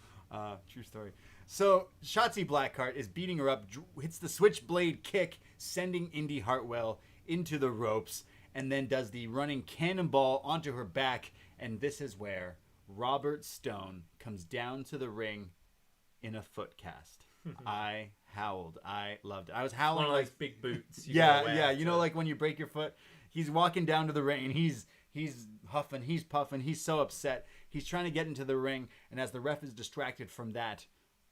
True story. So Shotzi Blackheart is beating her up, hits the switchblade kick, sending Indy Hartwell into the ropes, and then does the running cannonball onto her back. And this is where Robert Stone comes down to the ring in a foot cast. I howled. I loved it. I was howling. One of those big boots. Yeah. You know, like when you break your foot. He's walking down to the ring, and he's huffing, he's puffing, he's so upset. He's trying to get into the ring, and as the ref is distracted from that,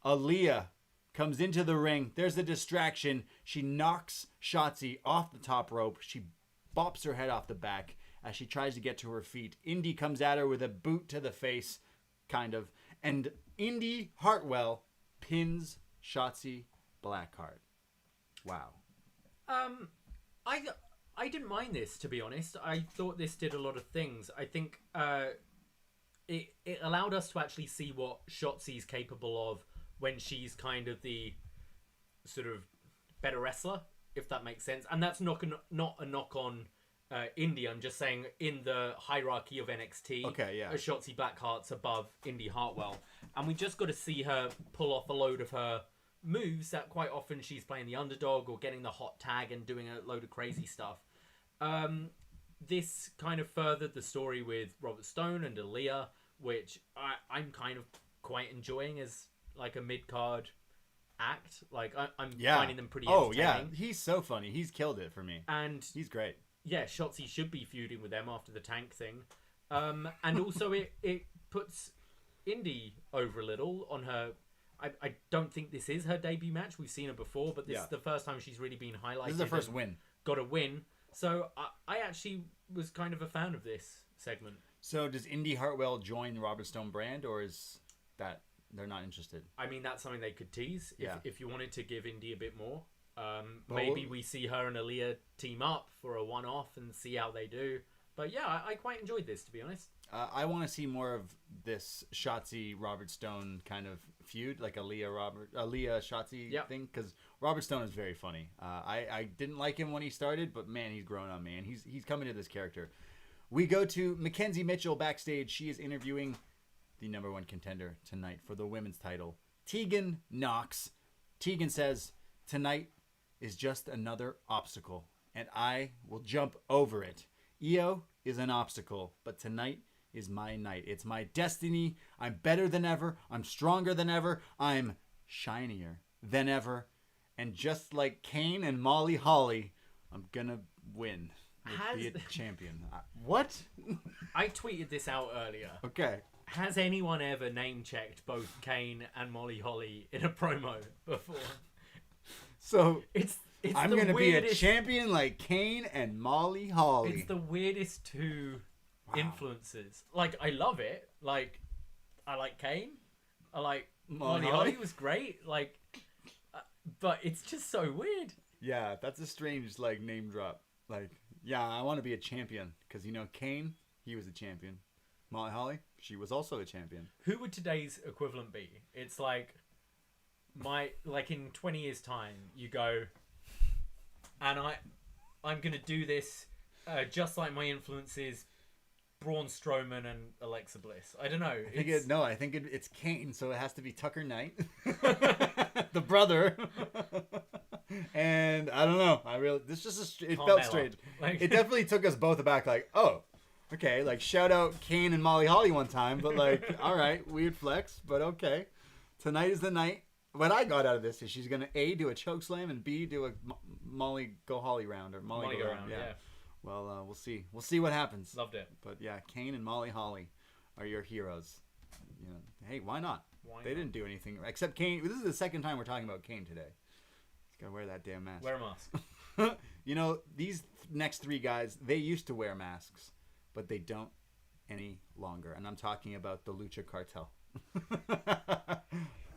Aaliyah comes into the ring. There's a distraction. She knocks Shotzi off the top rope. She bops her head off the back as she tries to get to her feet. Indy comes at her with a boot to the face, kind of. And Indy Hartwell pins Shotzi Blackheart. Wow. I didn't mind this, to be honest. I thought this did a lot of things. I think it allowed us to actually see what Shotzi's capable of when she's kind of the sort of better wrestler, if that makes sense. And that's not a knock on Indy. I'm just saying in the hierarchy of NXT, Shotzi Blackheart's above Indy Hartwell. And we just got to see her pull off a load of her moves that quite often she's playing the underdog or getting the hot tag and doing a load of crazy stuff. This kind of furthered the story with Robert Stone and Aaliyah, which I'm kind of quite enjoying as like a mid-card act. Like I'm finding them pretty entertaining. Oh yeah, he's so funny. He's killed it for me. And he's great. Yeah, Shotzi should be feuding with them after the tank thing. And also it puts Indy over a little on her. I don't think this is her debut match. We've seen her before, but this is the first time she's really been highlighted. This is the first win. Got a win. So I actually was kind of a fan of this segment. So does Indy Hartwell join the Robert Stone brand, or is that they're not interested? I mean, that's something they could tease if you wanted to give Indy a bit more. Maybe we see her and Aaliyah team up for a one-off and see how they do. But yeah, I quite enjoyed this, to be honest. I want to see more of this Shotzi Robert Stone kind of feud, like Aaliyah Shotzi thing, because Robert Stone is very funny. I didn't like him when he started, but man, he's grown on me, and he's coming to this character. We go to Mackenzie Mitchell backstage. She is interviewing the number one contender tonight for the women's title, Tegan Nox. Tegan says, "Tonight is just another obstacle, and I will jump over it. Io is an obstacle, but tonight is my night. It's my destiny. I'm better than ever. I'm stronger than ever. I'm shinier than ever. And just like Kane and Molly Holly, I'm gonna win. Be a champion." What? I tweeted this out earlier. Okay. Has anyone ever name-checked both Kane and Molly Holly in a promo before? So it's I'm gonna be a champion like Kane and Molly Holly. It's the weirdest two influences. Like, I love it. Like, I like Kane. I like Molly Holly was great. Like, but it's just so weird. Yeah, that's a strange like name drop. Like, Yeah, I want to be a champion because Kane, he was a champion. Molly Holly, she was also a champion. Who would today's equivalent be? It's like in 20 years' time, you go, and I'm gonna do this just like my influences, Braun Strowman and Alexa Bliss. I don't know. I think it's Kane, so it has to be Tucker Knight, the brother. And I don't know. It felt strange. It definitely took us both aback. Like, oh. Okay, like shout out Kane and Molly Holly one time, but like, all right, weird flex, but okay. Tonight is the night. What I got out of this is she's gonna A, do a choke slam, and B, do a Molly go Holly round or Molly go round. Yeah. Well, we'll see. We'll see what happens. Loved it. But yeah, Kane and Molly Holly are your heroes. Hey, why not? They didn't do anything except Kane. This is the second time we're talking about Kane today. He's gotta wear that damn mask. Wear a mask. These next three guys, they used to wear masks. But they don't any longer. And I'm talking about the Lucha Cartel.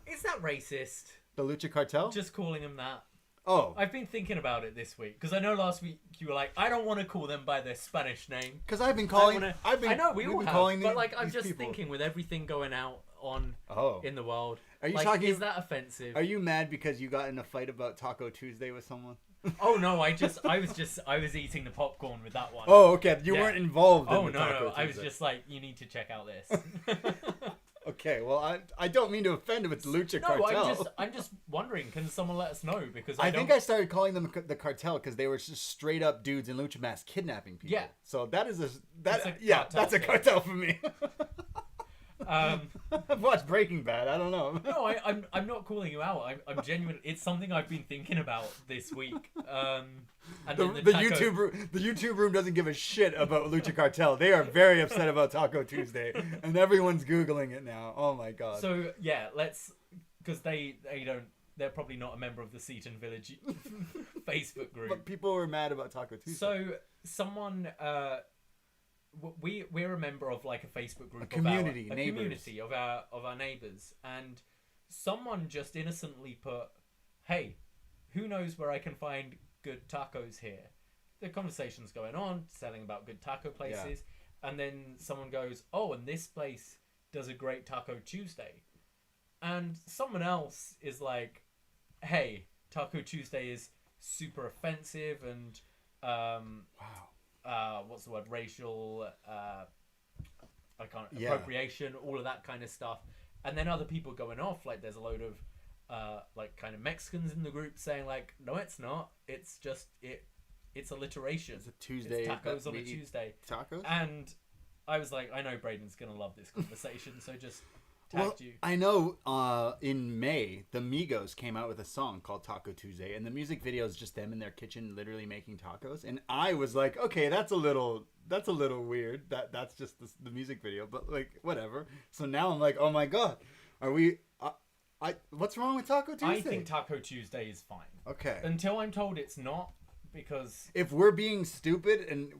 Is that racist? The Lucha Cartel? Just calling them that. Oh. I've been thinking about it this week. Because I know last week you were like, I don't want to call them by their Spanish name. Because I've been calling... I know, we all have. But like, I'm just thinking with everything going out on in the world. Are you is that offensive? Are you mad because you got in a fight about Taco Tuesday with someone? Oh no! I was eating the popcorn with that one. Oh, okay. You weren't involved. In the Taco Tuesday. I was just like, you need to check out this. Okay, well, I don't mean to offend with the Lucha Cartel. I'm just wondering, can someone let us know? Because I think I started calling them the cartel because they were just straight up dudes in lucha masks kidnapping people. Yeah. So that's a cartel for me. I've watched Breaking Bad. I don't know. No, I'm not calling you out. I'm genuine. It's something I've been thinking about this week. And the YouTube room doesn't give a shit about Lucha Cartel. They are very upset about Taco Tuesday, and everyone's googling it now. Oh my god. So yeah, because they don't. They're probably not a member of the Seaton Village Facebook group. But people were mad about Taco Tuesday. So someone. We're a member of like a Facebook group, community of our neighbors, and someone just innocently put, "Hey, who knows where I can find good tacos here?" The conversation's going on, selling about good taco places, and then someone goes, "Oh, and this place does a great Taco Tuesday," and someone else is like, "Hey, Taco Tuesday is super offensive and what's the word? Racial, appropriation, all of that kind of stuff." And then other people going off, like there's a load of, like kind of Mexicans in the group saying like, "No, it's not. It's just it's alliteration. It's a Tuesday. It's tacos on a Tuesday. Tacos." And I was like, I know Braden's gonna love this conversation, so just tagged you. I know. In May, the Migos came out with a song called Taco Tuesday, and the music video is just them in their kitchen, literally making tacos. And I was like, okay, that's a little weird. That's just the music video, but like whatever. So now I'm like, oh my god, are we? What's wrong with Taco Tuesday? I think Taco Tuesday is fine. Okay. Until I'm told it's not, because if we're being stupid and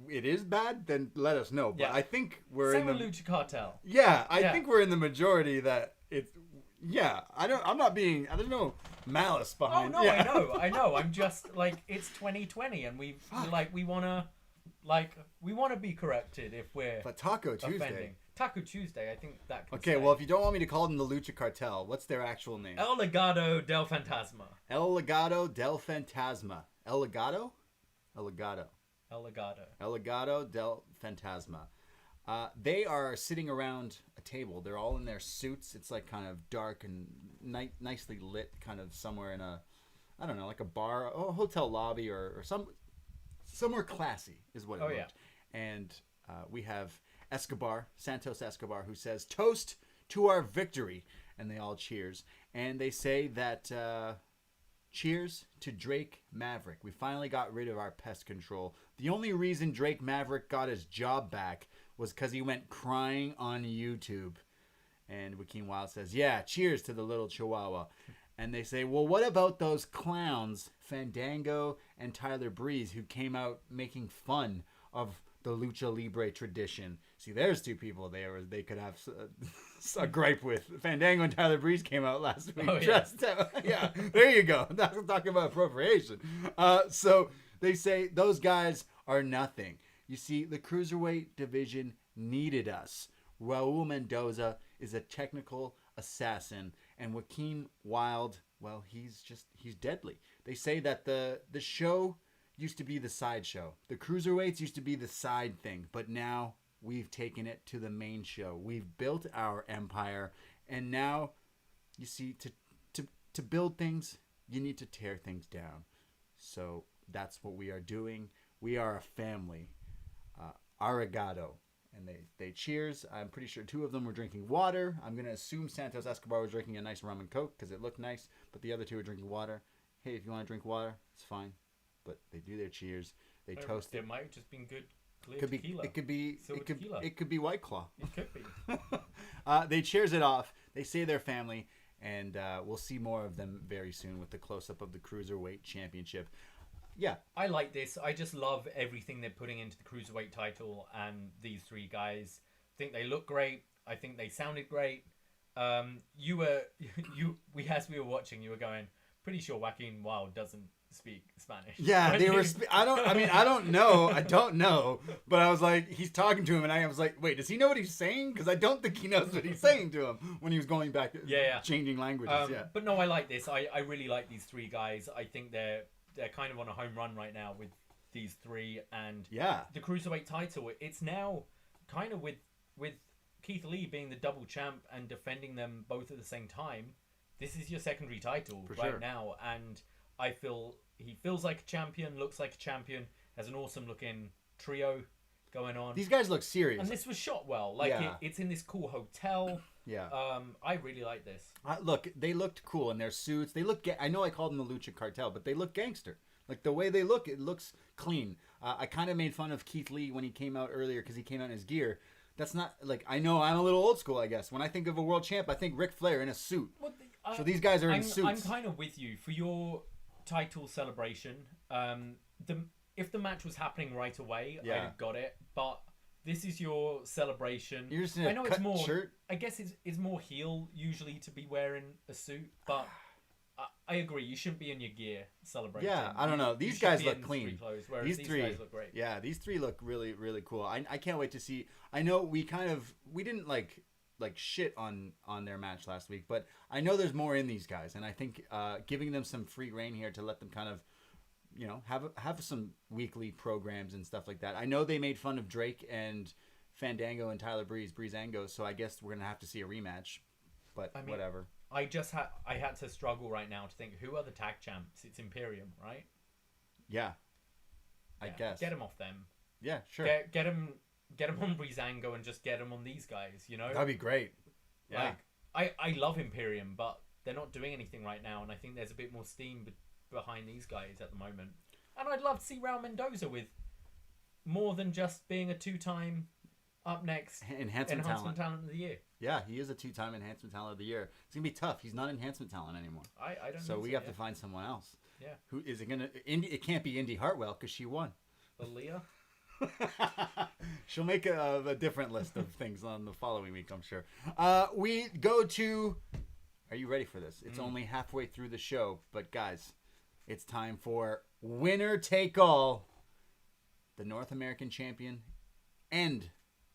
it is bad, then let us know. But I think we're same with Lucha Cartel. Yeah, I think we're in the majority that it's. Yeah, there's no malice behind. Oh no, I know. I'm just like, it's 2020 and we wanna be corrected if we're. But Taco Tuesday. Offending. Taco Tuesday, I think that can Okay, stay. well, if you don't want me to call them the Lucha Cartel, what's their actual name? El Legado del Fantasma. El Legado del Fantasma. El Legado? El Legado. El Legado. El Legado del Fantasma. They are sitting around a table. They're all in their suits. It's like kind of dark and nicely lit, kind of somewhere in a, I don't know, like a bar, a hotel lobby or somewhere classy is what it looked. And we have Santos Escobar, who says, "Toast to our victory," and they all cheers. And they say that, cheers to Drake Maverick. We finally got rid of our pest control. The only reason Drake Maverick got his job back was because he went crying on YouTube. And Joaquin Wilde says, "Yeah, cheers to the little chihuahua." And they say, "Well, what about those clowns, Fandango and Tyler Breeze, who came out making fun of the Lucha Libre tradition?" See, there's two people they could have a gripe with. Fandango and Tyler Breeze came out last week. Oh, yeah. Yeah, there you go. That's talking about appropriation. So They say those guys are nothing. You see, the cruiserweight division needed us. Raul Mendoza is a technical assassin, and Joaquin Wilde, well, he's deadly. They say that the show used to be the sideshow. The cruiserweights used to be the side thing, but now we've taken it to the main show. We've built our empire, and now, you see, to build things, you need to tear things down. So that's what we are doing. We are a family. Arigato. And they cheers. I'm pretty sure 2 of them were drinking water. I'm going to assume Santos Escobar was drinking a nice rum and coke because it looked nice. But the other 2 were drinking water. Hey, if you want to drink water, it's fine. But they do their cheers. They toast it. It might have just been good clear Could be, tequila. it could be White Claw. It could be. They cheers it off. They say they're family. And we'll see more of them very soon with the close-up of the Cruiserweight Championship. Yeah. I like this. I just love everything they're putting into the Cruiserweight title and these 3 guys. I think they look great. I think they sounded great. As we were watching, you were going, pretty sure Joaquin Wilde doesn't speak Spanish. Yeah, they were. I don't know. But I was like, he's talking to him, and I was like, wait, does he know what he's saying? Because I don't think he knows what he's saying to him when he was going back, changing languages. But no, I like this. I really like these 3 guys. I think they're kind of on a home run right now with these 3, and the Cruiserweight title. It's now kind of with Keith Lee being the double champ and defending them both at the same time. This is your secondary title now, and I feel he feels like a champion, looks like a champion, has an awesome looking trio going on. These guys look serious, and this was shot well. It's in this cool hotel. Yeah. I really like this. Look, they looked cool in their suits. They look. I know I called them the Lucha Cartel, but they look gangster. Like the way they look, it looks clean. I kind of made fun of Keith Lee when he came out earlier because he came out in his gear. That's not like, I know I'm a little old school, I guess. When I think of a world champ, I think Ric Flair in a suit. So these guys are in suits. I'm kind of with you for your title celebration. If the match was happening right away, I'd have got it. But this is your celebration. You're just in a cut shirt. I guess it's more heel usually to be wearing a suit, but I agree. You shouldn't be in your gear celebrating. Yeah, I don't know. These guys look clean. Clothes, these 3 guys look great. Yeah, these 3 look really, really cool. I can't wait to see. I know we didn't like shit on their match last week, but I know there's more in these guys, and I think giving them some free reign here to let them kind of, have some weekly programs and stuff like that. I know they made fun of Drake and Fandango and Tyler Breezango, so I guess we're gonna have to see a rematch. But whatever. I had to struggle right now to think who are the tag champs. It's Imperium, right? Yeah. I guess. Get them off them. Yeah, sure. Get them on Breezango and just get them on these guys. That'd be great. Yeah. I love Imperium, but they're not doing anything right now, and I think there's a bit more steam behind these guys at the moment. And I'd love to see Raul Mendoza with more than just being a 2-time upNXT Enhancement Talent of the Year. Yeah, he is a 2-time Enhancement Talent of the Year. It's gonna be tough. He's not Enhancement Talent anymore. I don't. So we have to find someone else. Yeah. Who is it gonna? It can't be Indy Hartwell because she won. Aaliyah. She'll make a different list of things on the following week, I'm sure. We go to. Are you ready for this? It's only halfway through the show, but guys, it's time for winner take all. The North American champion and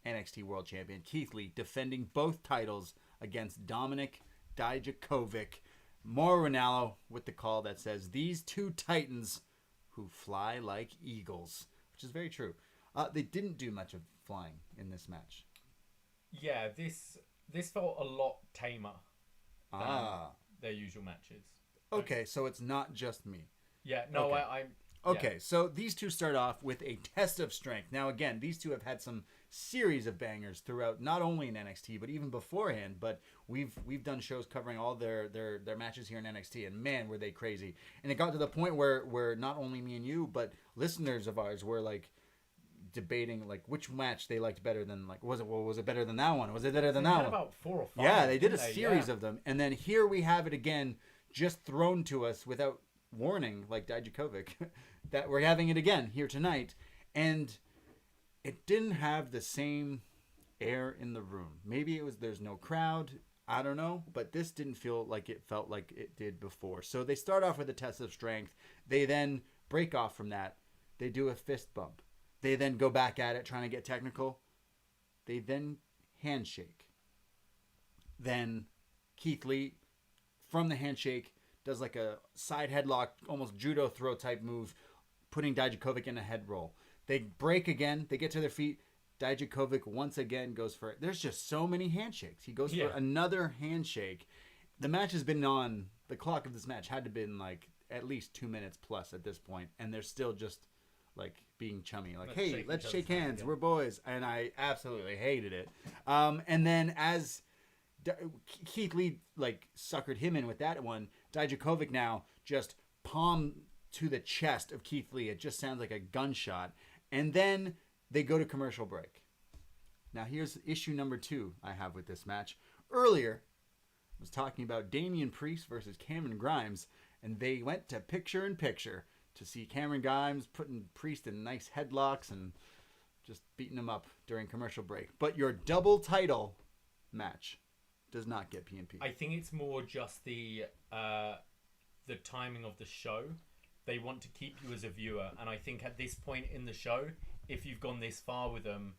NXT World Champion Keith Lee defending both titles against Dominic Dijakovic. Mauro Ranallo with the call that says, "These 2 titans who fly like eagles," which is very true. They didn't do much of flying in this match. Yeah, this felt a lot tamer than their usual matches. Okay, so it's not just me. Yeah, no, okay. Okay, so these 2 start off with a test of strength. Now, again, these 2 have had some series of bangers throughout, not only in NXT, but even beforehand. But we've done shows covering all their matches here in NXT, and man, were they crazy. And it got to the point where not only me and you, but listeners of ours were like debating like which match they liked better than, like, was it better than that one? Was it better than that one? About 4 or 5. Yeah, they did a series of them, and then here we have it again, just thrown to us without warning, like Dijakovic, that we're having it again here tonight, and it didn't have the same air in the room. Maybe it was there's no crowd, I don't know, but this didn't feel like it felt like it did before. So they start off with a test of strength. They then break off from that They do a fist bump. They then go back at it, trying to get technical. They then handshake. Then Keith Lee, from the handshake, does like a side headlock, almost judo throw type move, putting Dijakovic in a head roll. They break again. They get to their feet. Dijakovic once again goes for it. There's just so many handshakes. He goes for another handshake. The match has been on. The clock of this match had to have been like at least 2 minutes plus at this point, and they're still just like being chummy. Like, hey, let's shake hands. We're boys. And I absolutely hated it. And then as Keith Lee like suckered him in with that one, Dijakovic now just palm to the chest of Keith Lee. It just sounds like a gunshot. And then they go to commercial break. Now here's issue number 2 I have with this match. Earlier, I was talking about Damian Priest versus Cameron Grimes, and they went to picture-in-picture to see Cameron Grimes putting Priest in nice headlocks and just beating him up during commercial break. But your double title match does not get P&P. I think it's more just the timing of the show. They want to keep you as a viewer, and I think at this point in the show, if you've gone this far with them,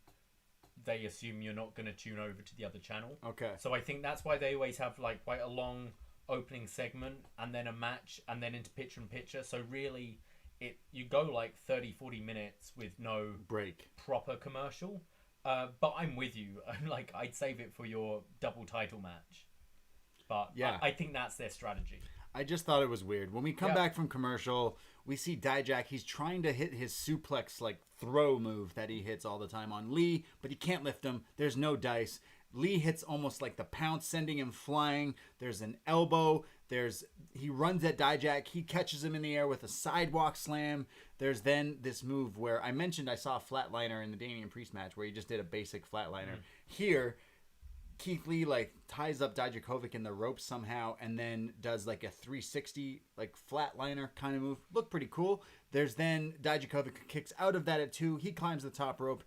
they assume you're not going to tune over to the other channel. Okay. So I think that's why they always have like quite a long opening segment and then a match and then into picture-in-picture. So really, you go like 30-40 minutes with no break, proper commercial. But I'm with you. I'm like, I'd save it for your double title match. But yeah, I think that's their strategy. I just thought it was weird. When we come back from commercial, we see Dijak. He's trying to hit his suplex like throw move that he hits all the time on Lee, but he can't lift him. There's no dice. Lee hits almost like the pounce, sending him flying. There's an elbow. He runs at Dijak. He catches him in the air with a sidewalk slam. There's then this move where I mentioned I saw a flatliner in the Damian Priest match where he just did a basic flatliner. Here, Keith Lee like ties up Dijakovic in the ropes somehow and then does like a 360 like flatliner kind of move. Looked pretty cool. There's then Dijakovic kicks out of that at 2. He climbs the top rope,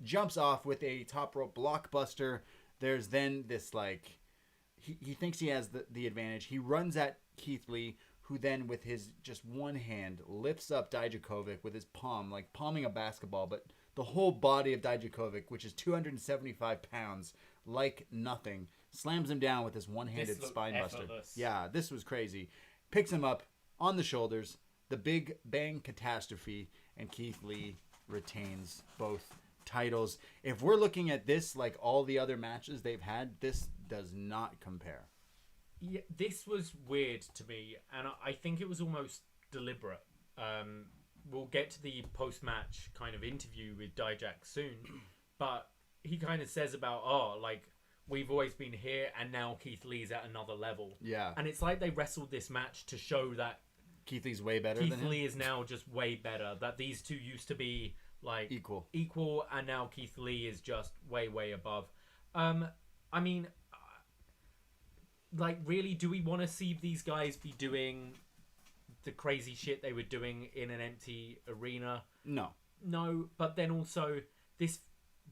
jumps off with a top rope blockbuster. There's then this like he thinks he has the advantage. He runs at Keith Lee, who then with his just one hand lifts up Dijakovic with his palm, like palming a basketball, but the whole body of Dijakovic, which is 275 pounds, like nothing, slams him down with this one-handed spine buster. Yeah, this was crazy. Picks him up on the shoulders, the Big Bang Catastrophe, and Keith Lee retains both titles. If we're looking at this like all the other matches they've had, this does not compare. Yeah, this was weird to me, and I think it was almost deliberate. We'll get to the post-match kind of interview with Dijak soon, but he kind of says about, like, we've always been here, and now Keith Lee's at another level. Yeah. And it's like they wrestled this match to show that Keith Lee's way better than him. Keith Lee is now just way better. That these two used to be, like, equal, and now Keith Lee is just way, way above. I mean, like, really, do we want to see these guys be doing the crazy shit they were doing in an empty arena? No, but then also this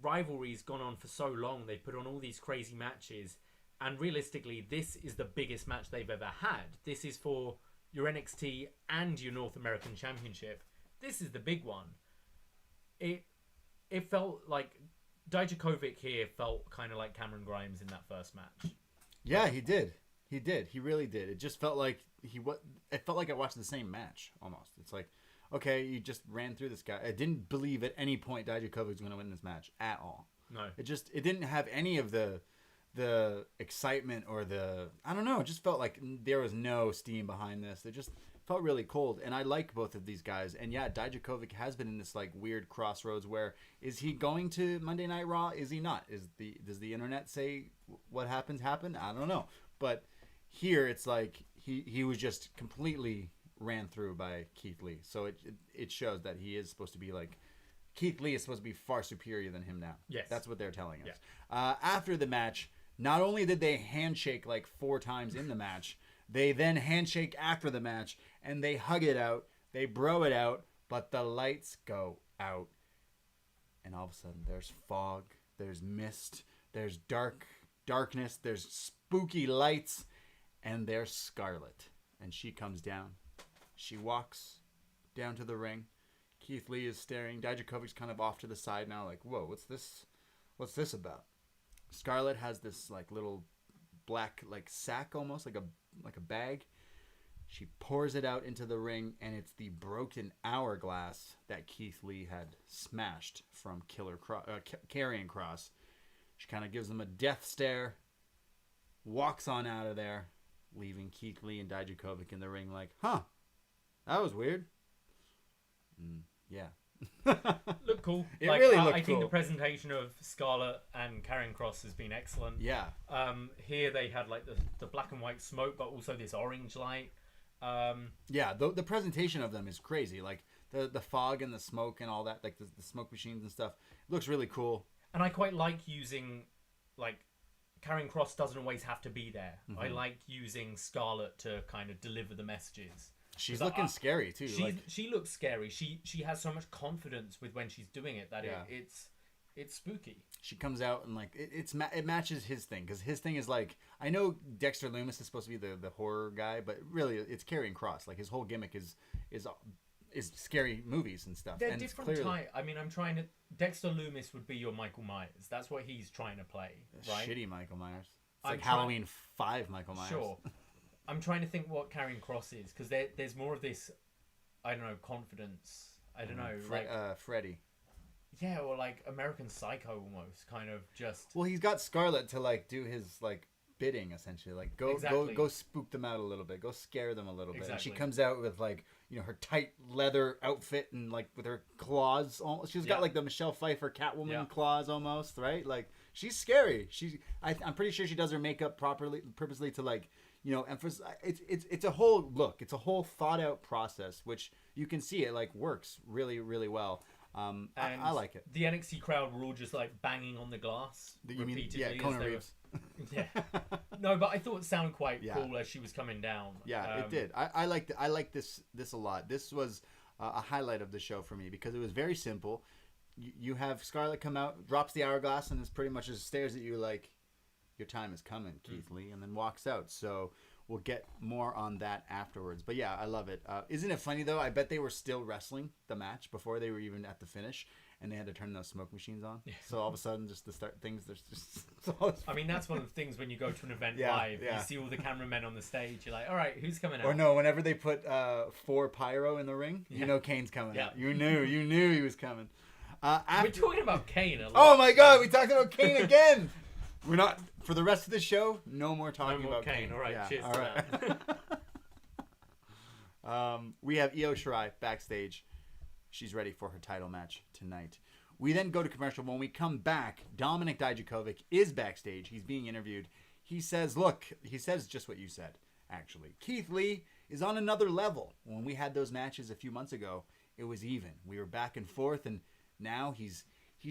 rivalry's gone on for so long. They put on all these crazy matches, and realistically, this is the biggest match they've ever had. This is for your NXT and your North American Championship. This is the big one. It felt like Dijakovic here felt kind of like Cameron Grimes in that first match. Yeah, he did. He really did. It just felt like it felt like I watched the same match almost. It's like, okay, you just ran through this guy. I didn't believe at any point Dijakovic was going to win this match at all. No. It didn't have any of the excitement or I don't know. It just felt like there was no steam behind this. It just felt really cold. And I like both of these guys. And yeah, Dijakovic has been in this like weird crossroads where is he going to Monday Night Raw? Is he not? Does the internet say what happen? I don't know. But here it's like he was just completely ran through by Keith Lee. So it shows that he is supposed to be like Keith Lee is supposed to be far superior than him now. Yes. That's what they're telling us. Yeah. After the match, not only did they handshake like 4 times in the match, they then handshake after the match and they hug it out, they bro it out, but the lights go out. And all of a sudden there's fog, there's mist, there's darkness, there's spooky lights, and there's Scarlett. And she comes down. She walks down to the ring. Keith Lee is staring. Dijakovic's kind of off to the side now, like, whoa, what's this about? Scarlett has this like little black like sack, almost like a bag. She pours it out into the ring, and it's the broken hourglass that Keith Lee had smashed from Karrion Kross. She kind of gives him a death stare, walks on out of there, leaving Keith Lee and Dijakovic in the ring like, huh, that was weird. Yeah. Look cool. It really looked I think cool. the presentation of Scarlett and Karrion Kross has been excellent. Yeah. Here they had like the black and white smoke, but also this orange light. Yeah, the presentation of them is crazy. Like the fog and the smoke and all that, like the smoke machines and stuff. It looks really cool. And I quite like using, like, Karrion Kross doesn't always have to be there. Mm-hmm. I like using Scarlett to kind of deliver the messages. She's looking scary too. She looks scary. She has so much confidence with when she's doing it that it's spooky. She comes out and like it matches his thing, because his thing is like, I know Dexter Lumis is supposed to be the horror guy, but really it's Karrion Kross. Like his whole gimmick is scary movies and stuff. They're and different type. I mean, I'm trying to. Dexter Lumis would be your Michael Myers. That's what he's trying to play, right? Shitty Michael Myers. It's like Halloween 5 Michael Myers. Sure. I'm trying to think what Karrion Kross is, because there's more of this, I don't know, confidence. I don't know, Freddy. Yeah, or like American Psycho almost, kind of just. Well, he's got Scarlett to like do his like bidding essentially, like go spook them out a little bit, go scare them a little bit. And she comes out with like, you know, her tight leather outfit and like with her claws. She's got like the Michelle Pfeiffer Catwoman claws almost, right? Like she's scary. I'm pretty sure she does her makeup purposely to like, you know, emphasize. It's a whole look. It's a whole thought out process, which you can see it like works really, really well. I like it. The NXT crowd were all just like banging on the glass repeatedly. Yeah, Conan Reeves. Yeah. No, but I thought it sounded quite cool as she was coming down. Yeah, it did. I liked it. I liked this a lot. This was a highlight of the show for me because it was very simple. You have Scarlett come out, drops the hourglass, and it's pretty much just stares at you like, your time is coming, Keith Lee, and then walks out. So we'll get more on that afterwards. But yeah, I love it. Isn't it funny though? I bet they were still wrestling the match before they were even at the finish, and they had to turn those smoke machines on. Yeah. So all of a sudden, just to start things, there's just. I mean, that's one of the things when you go to an event live, you see all the cameramen on the stage. You're like, all right, who's coming out? Or no, whenever they put 4 pyro in the ring, you know Kane's coming out. You knew he was coming. We're talking about Kane a lot. Oh my God, we talked about Kane again. We're not for the rest of the show. No more talking about Kane. All right, cheers to that. We have Io Shirai backstage. She's ready for her title match tonight. We then go to commercial. When we come back, Dominik Dijakovic is backstage. He's being interviewed. He says just what you said, actually. Keith Lee is on another level. When we had those matches a few months ago, it was even. We were back and forth, and now he's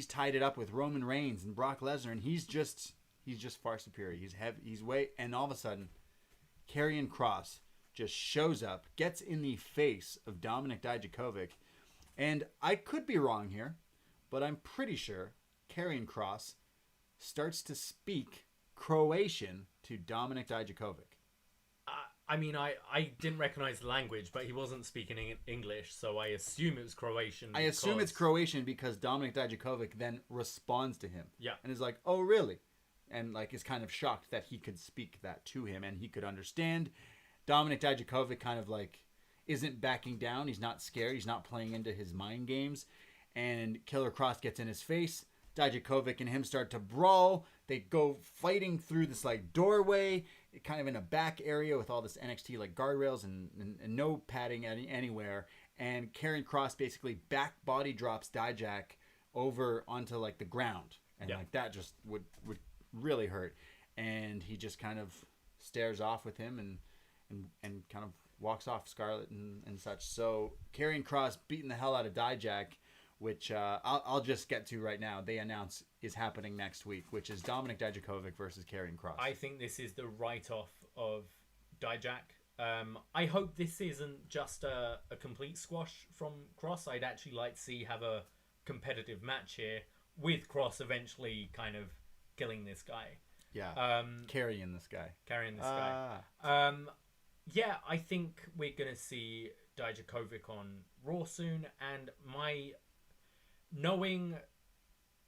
tied it up with Roman Reigns and Brock Lesnar, and he's just far superior. He's heavy, and all of a sudden, Karrion Kross just shows up, gets in the face of Dominik Dijakovic, and I could be wrong here, but I'm pretty sure Karrion Kross starts to speak Croatian to Dominik Dijakovic. I mean, I didn't recognize the language, but he wasn't speaking English, so I assume it was Croatian. I assume it's Croatian because Dominik Dijakovic then responds to him. Yeah. And is like, oh, really? And like is kind of shocked that he could speak that to him and he could understand. Dominik Dijakovic kind of like isn't backing down. He's not scared. He's not playing into his mind games. And Killer Kross gets in his face. Dijakovic and him start to brawl. They go fighting through this like doorway, kind of in a back area with all this NXT like guardrails and no padding anywhere. And Karrion Kross basically back body drops Dijak over onto like the ground, and like that just would really hurt. And he just kind of stares off with him and kind of walks off Scarlett and such. So Karrion Kross beating the hell out of Dijak, which I'll just get to right now. They announce is happening next week, which is Dominik Dijakovic versus Karrion Kross. I think this is the write-off of Dijak. I hope this isn't just a complete squash from Kross. I'd actually like to see have a competitive match here with Kross eventually kind of killing this guy. Yeah. Carrying this guy. Yeah, I think we're going to see Dijakovic on Raw soon, and knowing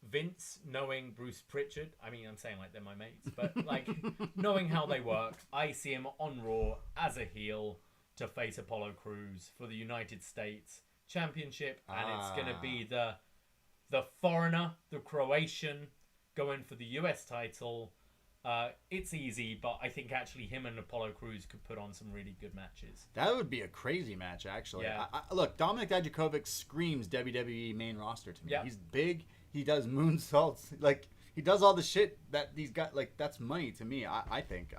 Vince, knowing Bruce Pritchard, I mean, I'm saying like they're my mates, but like knowing how they work, I see him on Raw as a heel to face Apollo Crews for the United States Championship, and it's gonna be the foreigner, the Croatian, going for the US title. It's easy, but I think actually him and Apollo Crews could put on some really good matches. That would be a crazy match, actually. Yeah. Look, Dominik Dijakovic screams WWE main roster to me. Yeah. He's big. He does moonsaults. Like, he does all the shit that these guys... Like, that's money to me, I think.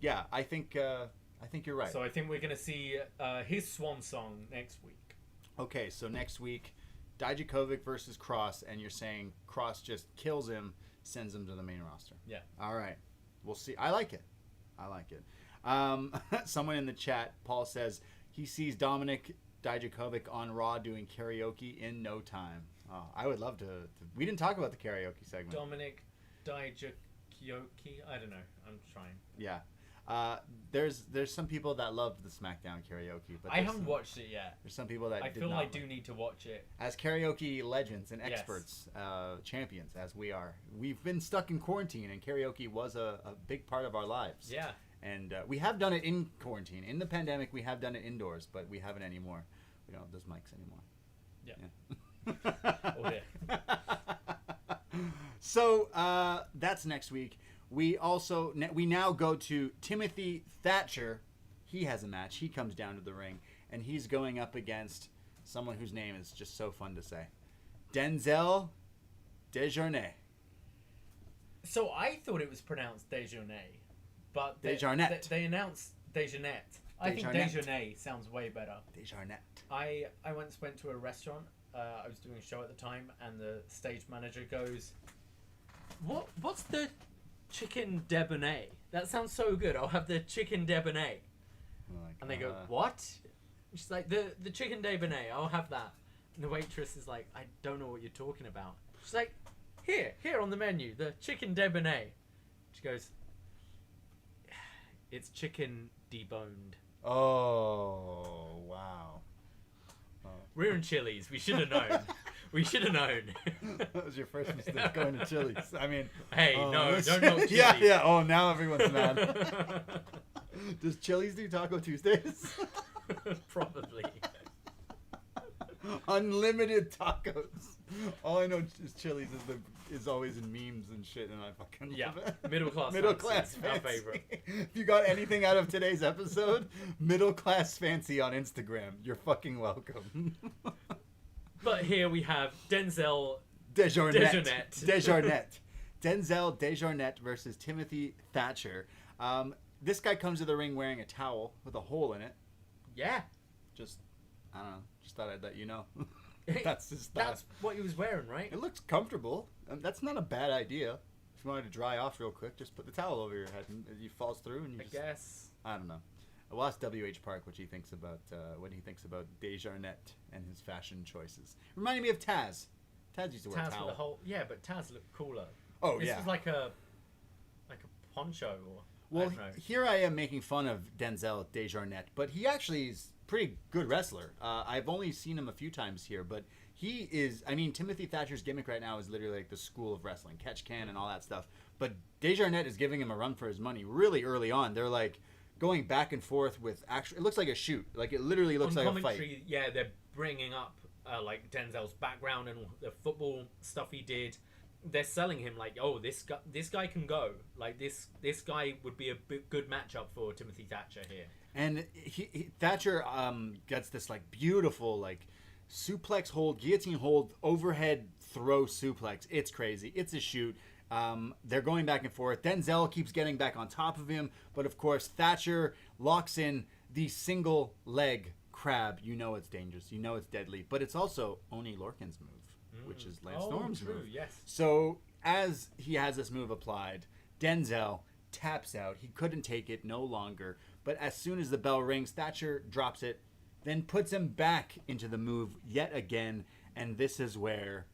Yeah, I think you're right. So I think we're going to see his swan song next week. Okay, so next week, Dijakovic versus Cross, and you're saying Cross just kills him, sends him to the main roster. Yeah. All right. We'll see. I like it. Someone in the chat, Paul, says he sees Dominik Dijakovic on Raw doing karaoke in no time. Oh, I would love to. We didn't talk about the karaoke segment. Dominik Dijakovic. I don't know. I'm trying. Yeah. There's some people that love the SmackDown karaoke, but I haven't watched it yet. There's some people that I feel I do need to watch it. As karaoke legends and experts, champions as we are, we've been stuck in quarantine, and karaoke was a big part of our lives. Yeah. And we have done it in quarantine. In the pandemic, we have done it indoors, but we haven't anymore. We don't have those mics anymore. Yeah. Oh, yeah. So that's next week. We now go to Timothy Thatcher. He has a match. He comes down to the ring, and he's going up against someone whose name is just so fun to say, Denzel Desjardins. So I thought it was pronounced Desjardins, but they announced Desjardins. I think Desjardins sounds way better. Desjardins. I once went to a restaurant. I was doing a show at the time, and the stage manager goes, "What's the chicken debonair? That sounds so good. I'll have the chicken debonair." And they go, "What?" She's like, the chicken debonair. I'll have that. And the waitress is like, "I don't know what you're talking about." She's like, Here on the menu, the chicken debonair." She goes, "It's chicken deboned." Oh, wow. We're in Chili's. We should have known. We should have known. That was your first mistake going to Chili's. I mean, hey, no, don't know Chili's. Yeah. Oh, now everyone's mad. Does Chili's do Taco Tuesdays? Probably. Unlimited tacos. All I know is Chili's is always in memes and shit, and I fucking love it. Middle class fancy. Our favorite. If you got anything out of today's episode, middle class fancy on Instagram. You're fucking welcome. But here we have Denzel Desjardins. Desjardins. Denzel Desjardins versus Timothy Thatcher. This guy comes to the ring wearing a towel with a hole in it. Yeah. I don't know. Just thought I'd let you know. That's what he was wearing, right? It looks comfortable. That's not a bad idea. If you wanted to dry off real quick, just put the towel over your head and it falls through. And guess. I don't know. We'll ask WH Park what he thinks about Desjardins and his fashion choices. Reminding me of Taz. Taz used to wear a towel. With a whole, yeah, but Taz looked cooler. Oh, this yeah. This was like a poncho or. Well, here I am making fun of Denzel Desjardins, but he actually is a pretty good wrestler. I've only seen him a few times here, but he is... I mean, Timothy Thatcher's gimmick right now is literally like the school of wrestling, catch can and all that stuff. But Desjardins is giving him a run for his money really early on. They're like going back and forth with... It looks like a shoot. Like, it literally looks like a fight. Yeah, they're bringing up like Denzel's background and the football stuff he did. They're selling him like, oh, this guy can go. Like this guy would be a good matchup for Timothy Thatcher here. And Thatcher gets this like beautiful like suplex hold, guillotine hold, overhead throw suplex. It's crazy. It's a shoot. They're going back and forth. Denzel keeps getting back on top of him, but of course Thatcher locks in the single leg crab. You know it's dangerous. You know it's deadly. But it's also Oney Lorcan's move, which is Lance Storm's move. Yes. So as he has this move applied, Denzel taps out. He couldn't take it no longer. But as soon as the bell rings, Thatcher drops it, then puts him back into the move yet again. And this is where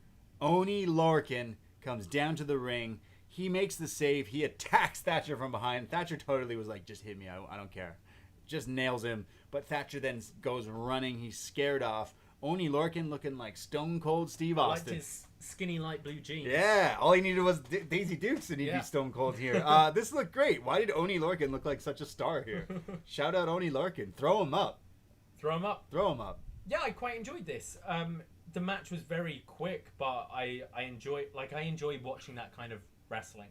Oney Lorcan comes down to the ring. He makes the save. He attacks Thatcher from behind. Thatcher totally was like, just hit me. I don't care. just nails him. But Thatcher then goes running. He's scared off. Oni Lorcan looking like Stone Cold Steve I Austin. liked his skinny light blue jeans. Yeah, all he needed was Daisy Dukes and he'd Yeah. be Stone Cold here. This looked great. Why did Oni Lorcan look like such a star here? Shout out Oni Lorcan. Throw him up. Throw him up. Throw him up. Yeah, I quite enjoyed this. The match was very quick, but I enjoy watching that kind of wrestling.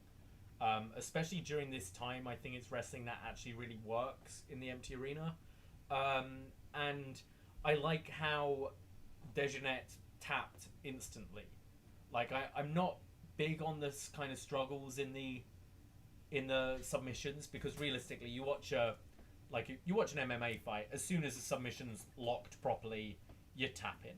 Especially during this time, I think it's wrestling that actually really works in the empty arena. And I like how Dejanette tapped instantly. Like I'm not big on this kind of struggles in the submissions, because realistically you watch an MMA fight, as soon as the submission's locked properly, you tap in.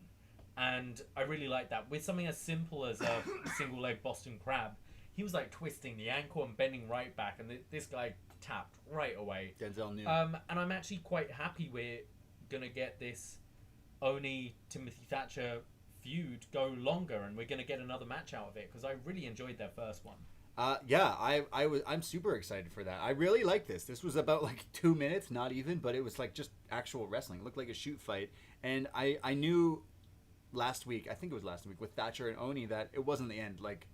And I really like that. With something as simple as a single leg Boston Crab, he was like twisting the ankle and bending right back, and this guy tapped right away. Denzel knew. And I'm actually quite happy we're gonna get this Oni Timothy Thatcher feud go longer, and we're gonna get another match out of it, because I really enjoyed their first one. I'm super excited for that. I really like this. This was about like 2 minutes, not even, but it was like just actual wrestling. It looked like a shoot fight, and I knew last week, I think it was last week, with Thatcher and Oni, that it wasn't the end. Like,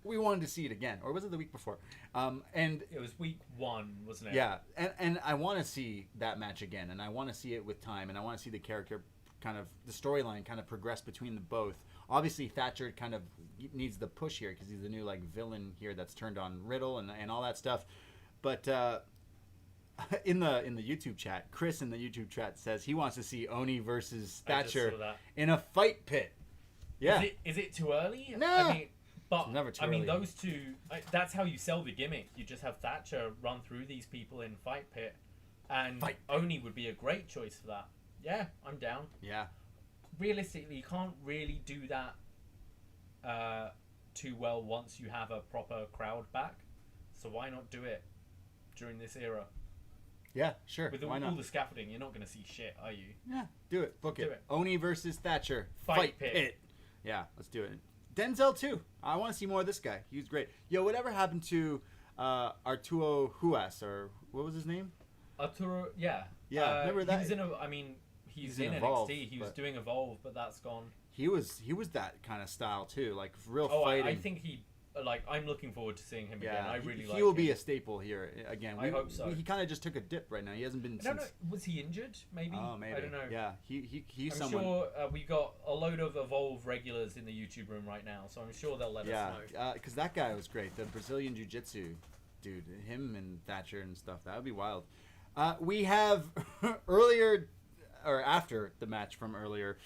we wanted to see it again, or was it the week before? And it was week 1, wasn't it? Yeah, and I want to see that match again, and I want to see it with time, and I want to see the character kind of, the storyline kind of progress between the both. Obviously, Thatcher kind of needs the push here because he's the new like villain here that's turned on Riddle and all that stuff. But in the YouTube chat, Chris in the YouTube chat says he wants to see Oni versus Thatcher in a fight pit. Yeah, is it too early? No. I mean, but It's never too I mean, early. those two. That's how you sell the gimmick. You just have Thatcher run through these people in fight pit, and Oni would be a great choice for that. Yeah, I'm down. Yeah. Realistically, you can't really do that too well once you have a proper crowd back. So why not do it during this era? Yeah, sure. With Why all not? the scaffolding, you're not going to see shit, are you? Yeah, do it. Book Do it. it. Oni versus Thatcher. Fight pit. Yeah, let's do it. Denzel too. I want to see more of this guy. He was great. Yo, whatever happened to Arturo Huas, or what was his name? Arturo, yeah. Yeah, remember that? He's in in Evolve, NXT. He was but- doing Evolve, but that's gone. He was that kind of style too, like real Oh, fighting. I think I'm looking forward to seeing him again. I really like he will him. be a staple here again. I hope so. He kind of just took a dip right now. He hasn't been I don't know. since. Was he injured? Maybe. Oh, maybe. I don't know. Yeah, he's I'm someone. sure we got a load of Evolve regulars in the YouTube room right now, so I'm sure they'll let us know. because that guy was great. The Brazilian Jiu-Jitsu dude, him and Thatcher and stuff. That would be wild. We have earlier or after the match from earlier.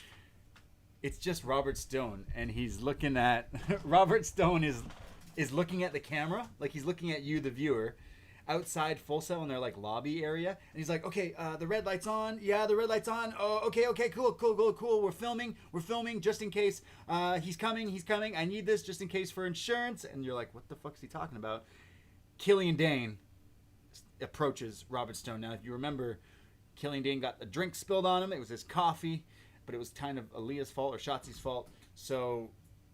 It's just Robert Stone, and he's looking at Robert Stone is looking at the camera, like he's looking at you, the viewer, outside Full Sail in their like lobby area, and he's like, okay, the red light's on. Yeah, the red light's on. Oh, okay, cool. We're filming just in case. He's coming. I need this just in case for insurance. And you're like, what the fuck is he talking about? Killian Dane approaches Robert Stone. Now, if you remember, Killian Dane got a drink spilled on him. It was his coffee, but it was kind of Aaliyah's fault or Shotzi's fault. So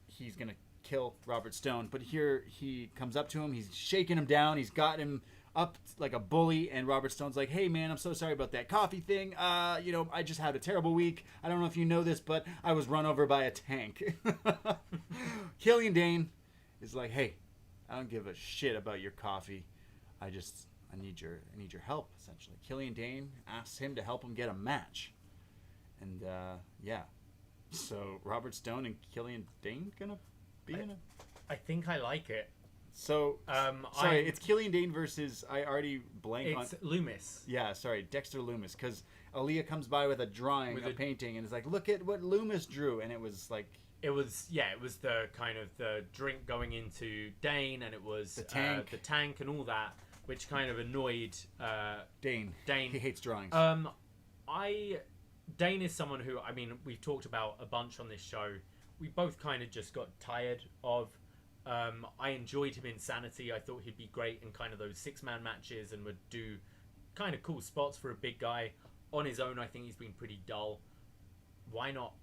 he's gonna kill Robert Stone. But here he comes up to him. He's shaking him down. He's got him up like a bully. And Robert Stone's like, hey, man, I'm so sorry about that coffee thing. I just had a terrible week. I don't know if you know this, but I was run over by a tank. Killian Dane is like, hey, I don't give a shit about your coffee. I need your help, essentially. Killian Dane asks him to help him get a match. And, yeah. So, Robert Stone and Killian Dane gonna be in a... I think I like it. So, it's Killian Dane versus... I already blank on... It's Loomis. Yeah, sorry, Dexter Loomis. Because Aaliyah comes by with a drawing, a painting, and is like, look at what Loomis drew. And it was like... It was the kind of the drink going into Dane, and it was The tank. the tank and all that, which kind of annoyed Dane. Dane. He hates drawings. Dane is someone who, I mean, we've talked about a bunch on this show. We both kind of just got tired of. I enjoyed him in Sanity. I thought he'd be great in kind of those 6-man matches and would do kind of cool spots for a big guy. On his own, I think he's been pretty dull. Why not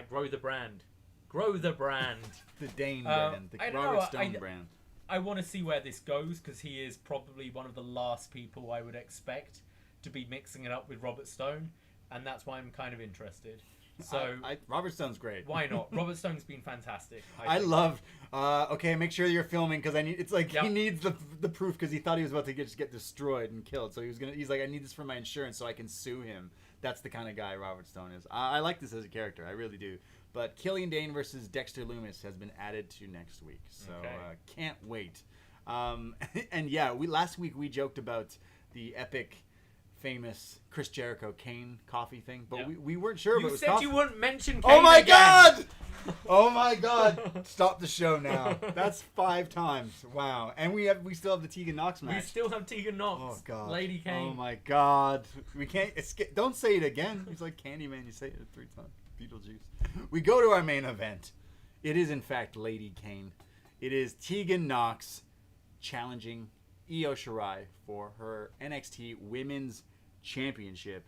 grow the brand? Grow the brand. The Dane brand. The Robert Stone brand. I want to see where this goes, because he is probably one of the last people I would expect to be mixing it up with Robert Stone, and that's why I'm kind of interested. So Robert Stone's great. Why not? Robert Stone's been fantastic. I love. Okay, make sure you're filming because I need. It's like he needs the proof because he thought he was about to get destroyed and killed. So he's like, I need this for my insurance so I can sue him. That's the kind of guy Robert Stone is. I like this as a character. I really do. But Killian Dane versus Dexter Lumis has been added to next week, so can't wait. And yeah, last week we joked about the epic, famous Chris Jericho Kane coffee thing, but we weren't sure. You but it was said coffee. You wouldn't mention Kane Oh my again. god! Oh my god! Stop the show now. That's 5 times. Wow. And we still have the Tegan Nox match. We still have Tegan Nox. Oh god. Lady Kane. Oh my god. We can't escape. Don't say it again. He's like Candyman. You say it 3 times. Beetlejuice. We go to our main event. It is in fact Lady Kane. It is Tegan Nox challenging Io Shirai for her NXT Women's Championship.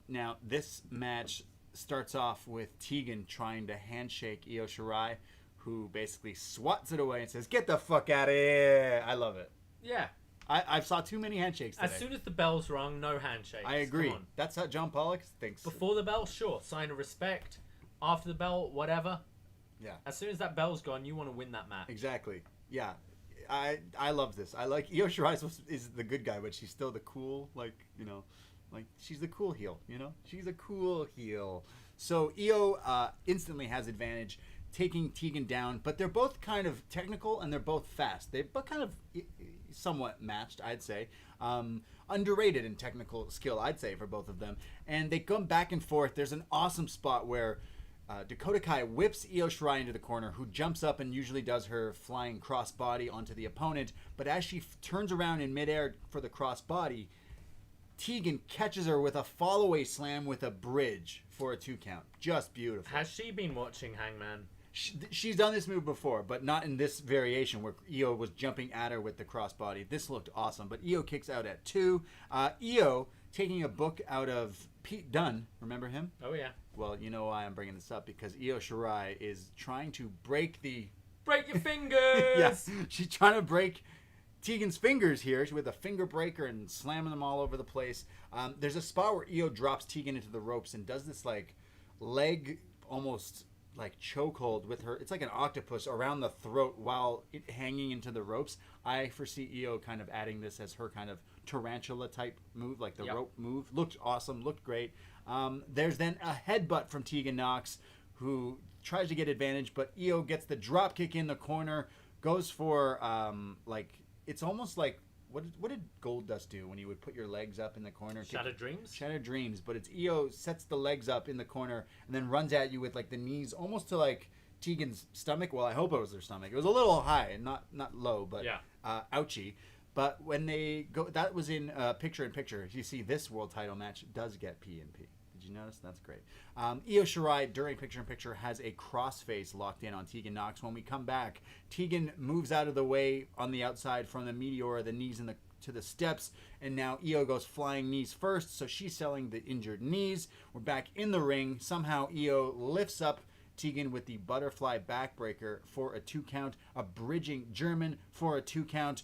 Now this match starts off with Tegan trying to handshake Io Shirai, who basically swats it away and says, "Get the fuck out of here." I love it. Yeah. I saw too many handshakes today. As soon as the bell's rung, no handshakes. I agree. Come on. That's how John Pollock thinks. Before the bell, sure, sign of respect. After the bell, whatever. Yeah. As soon as that bell's gone, you want to win that match. Exactly. Yeah. I love this. I like Io Shirai is the good guy, but she's still the cool, she's the cool heel, She's a cool heel. So Io instantly has advantage, taking Tegan down, but they're both kind of technical and they're both fast. They're both kind of somewhat matched, I'd say. Underrated in technical skill, I'd say, for both of them. And they come back and forth. There's an awesome spot where Dakota Kai whips Io Shirai into the corner, who jumps up and usually does her flying crossbody onto the opponent. But as she turns around in midair for the crossbody, Tegan catches her with a fall-away slam with a bridge for a 2 count. Just beautiful. Has she been watching Hangman? She's done this move before, but not in this variation where Io was jumping at her with the crossbody. This looked awesome, but Io kicks out at 2. Io taking a book out of Pete Dunne. Remember him? Oh, yeah. Well, you know why I'm bringing this up, because Io Shirai is trying to break the... Break your fingers! Yes, she's trying to break Tegan's fingers here with a finger breaker and slamming them all over the place. There's a spot where Io drops Tegan into the ropes and does this leg almost chokehold with her. It's like an octopus around the throat while it hanging into the ropes. I foresee Io kind of adding this as her kind of tarantula type move, like the rope move. Looked awesome, looked great. There's then a headbutt from Tegan Nox, who tries to get advantage, but Io gets the drop kick in the corner, goes for it's almost like what did Goldust do when you would put your legs up in the corner? Shattered Dreams? Shattered Dreams, but it's Io sets the legs up in the corner and then runs at you with the knees almost to Tegan's stomach. Well, I hope it was their stomach. It was a little high, not low, but ouchie. But when they go, that was in picture in picture. You see, this world title match does get P&P. Did you notice? That's great. Io Shirai, during picture-in-picture, has a crossface locked in on Tegan Nox. When we come back, Tegan moves out of the way on the outside from the Meteor, the knees to the steps, and now Io goes flying knees first, so she's selling the injured knees. We're back in the ring. Somehow Io lifts up Tegan with the butterfly backbreaker for a 2 count, a bridging German for a 2 count.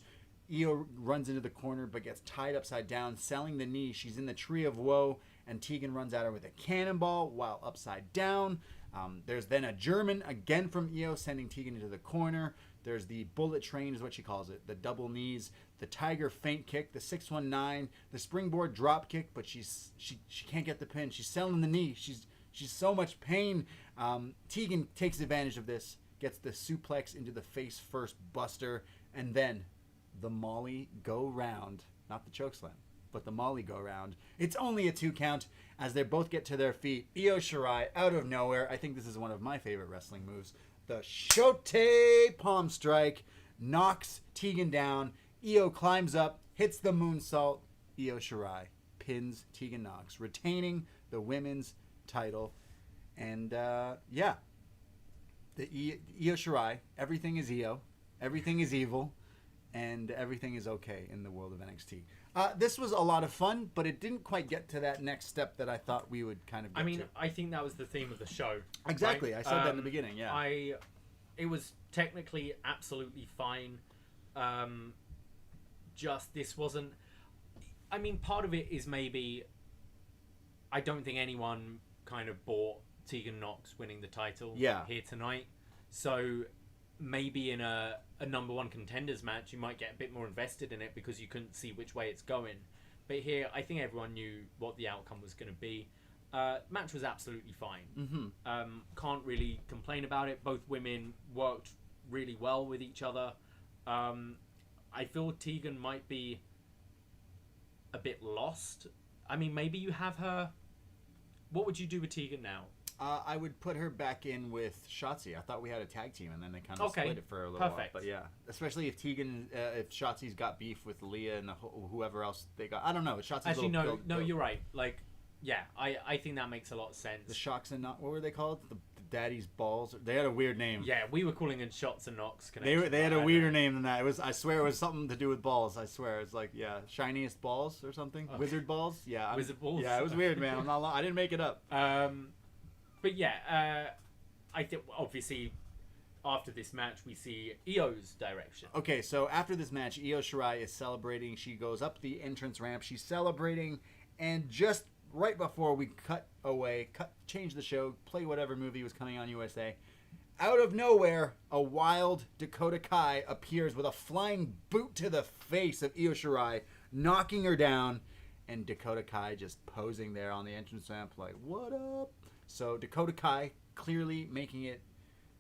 Io runs into the corner but gets tied upside down, selling the knee. She's in the Tree of Woe, and Tegan runs at her with a cannonball while upside down. There's then a German again from Io, sending Tegan into the corner. There's the bullet train is what she calls it, the double knees, the tiger feint kick, the 619, the springboard drop kick, but she can't get the pin. She's selling the knee. She's so much pain. Tegan takes advantage of this, gets the suplex into the face first buster, and then the Molly go round, not the chokeslam, but the Molly go round. It's only a 2 count as they both get to their feet. Io Shirai out of nowhere. I think this is one of my favorite wrestling moves. The Shote palm strike knocks Tegan down. Io climbs up, hits the moonsault. Io Shirai pins Tegan Nox, retaining the women's title. And the Io Shirai, everything is Io, everything is evil, and everything is okay in the world of NXT. This was a lot of fun, but it didn't quite get to that next step that I thought we would kind of get to. I think that was the theme of the show. Exactly. Right? I said that in the beginning, yeah. It was technically absolutely fine. Just this wasn't... I mean, part of it is maybe I don't think anyone kind of bought Tegan Nox winning the title here tonight. So maybe in a number one contenders match, you might get a bit more invested in it because you couldn't see which way it's going. But here, I think everyone knew what the outcome was going to be. Match was absolutely fine. Mm-hmm. Can't really complain about it. Both women worked really well with each other. I feel Tegan might be a bit lost. I mean, maybe you have her. What would you do with Tegan now? I would put her back in with Shotzi. I thought we had a tag team, and then they kind of split it for a little while. But yeah, especially if Tegan, if Shotzi's got beef with Leah and whoever else they got. I don't know. Shotzi's actually no, you're right. Like, yeah, I think that makes a lot of sense. The Shocks and what were they called? The Daddy's Balls. They had a weird name. Yeah, we were calling it Shots and Knocks. They had a weirder name than that. It was, I swear, it was something to do with balls. I swear, it's like shiniest balls or something. Okay. Wizard balls. Yeah, Wizard balls. Yeah, it was weird, man. I'm not. I didn't make it up. But yeah, I think obviously after this match we see Io's direction. Okay, so after this match, Io Shirai is celebrating. She goes up the entrance ramp. She's celebrating, and just right before we change the show, play whatever movie was coming on USA, out of nowhere, a wild Dakota Kai appears with a flying boot to the face of Io Shirai, knocking her down, and Dakota Kai just posing there on the entrance ramp like, what up? So Dakota Kai clearly making it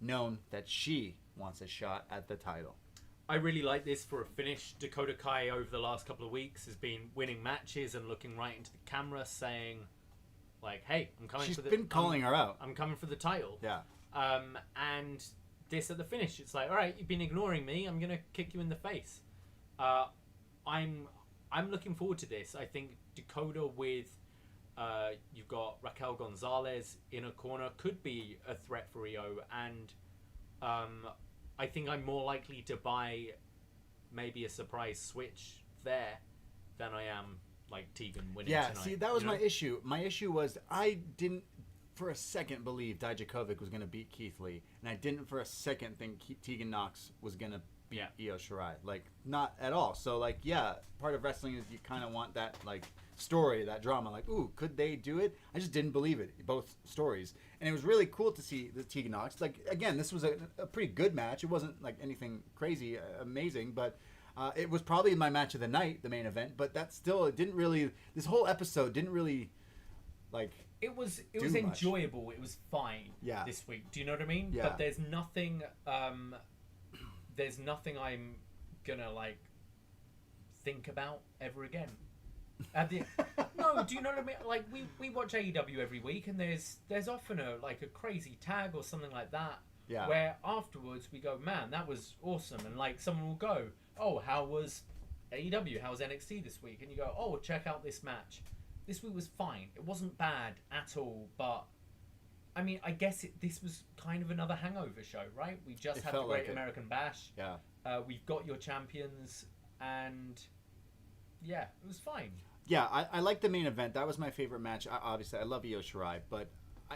known that she wants a shot at the title. I really like this for a finish. Dakota Kai over the last couple of weeks has been winning matches and looking right into the camera saying, like, hey, I'm coming for the... She's been calling her out. I'm coming for the title. Yeah. And this at the finish, it's like, all right, you've been ignoring me. I'm going to kick you in the face. I'm looking forward to this. I think Dakota with... you've got Raquel Gonzalez in a corner, could be a threat for Io, and I think I'm more likely to buy maybe a surprise switch there than I am like Tegan winning tonight. Yeah, see, that was my issue. My issue was I didn't for a second believe Dijakovic was going to beat Keith Lee, and I didn't for a second think Tegan Nox was going to beat Io Shirai. Like, not at all. So, like, yeah, part of wrestling is you kind of want that, like, story, that drama. Like, ooh, could they do it? I just didn't believe it, both stories. And it was really cool to see the Tegan Nox. Like, again, this was a pretty good match. It wasn't, like, anything crazy, amazing, but it was probably my match of the night, the main event. But that still, it didn't really, this whole episode didn't really, like... It was enjoyable. It was fine this week. Do you know what I mean? Yeah. But there's nothing I'm gonna like think about ever again. No, do you know what I mean? Like we watch AEW every week, and there's often a crazy tag or something like that. Yeah. Where afterwards we go, man, that was awesome, and like someone will go, oh, how was AEW? How was NXT this week? And you go, oh, check out this match. This week was fine. It wasn't bad at all, but I mean, I guess this was kind of another hangover show, right? We just had the Great American Bash. Yeah. We've got your champions, and yeah, it was fine. Yeah, I like the main event. That was my favorite match. Obviously, I love Io Shirai, but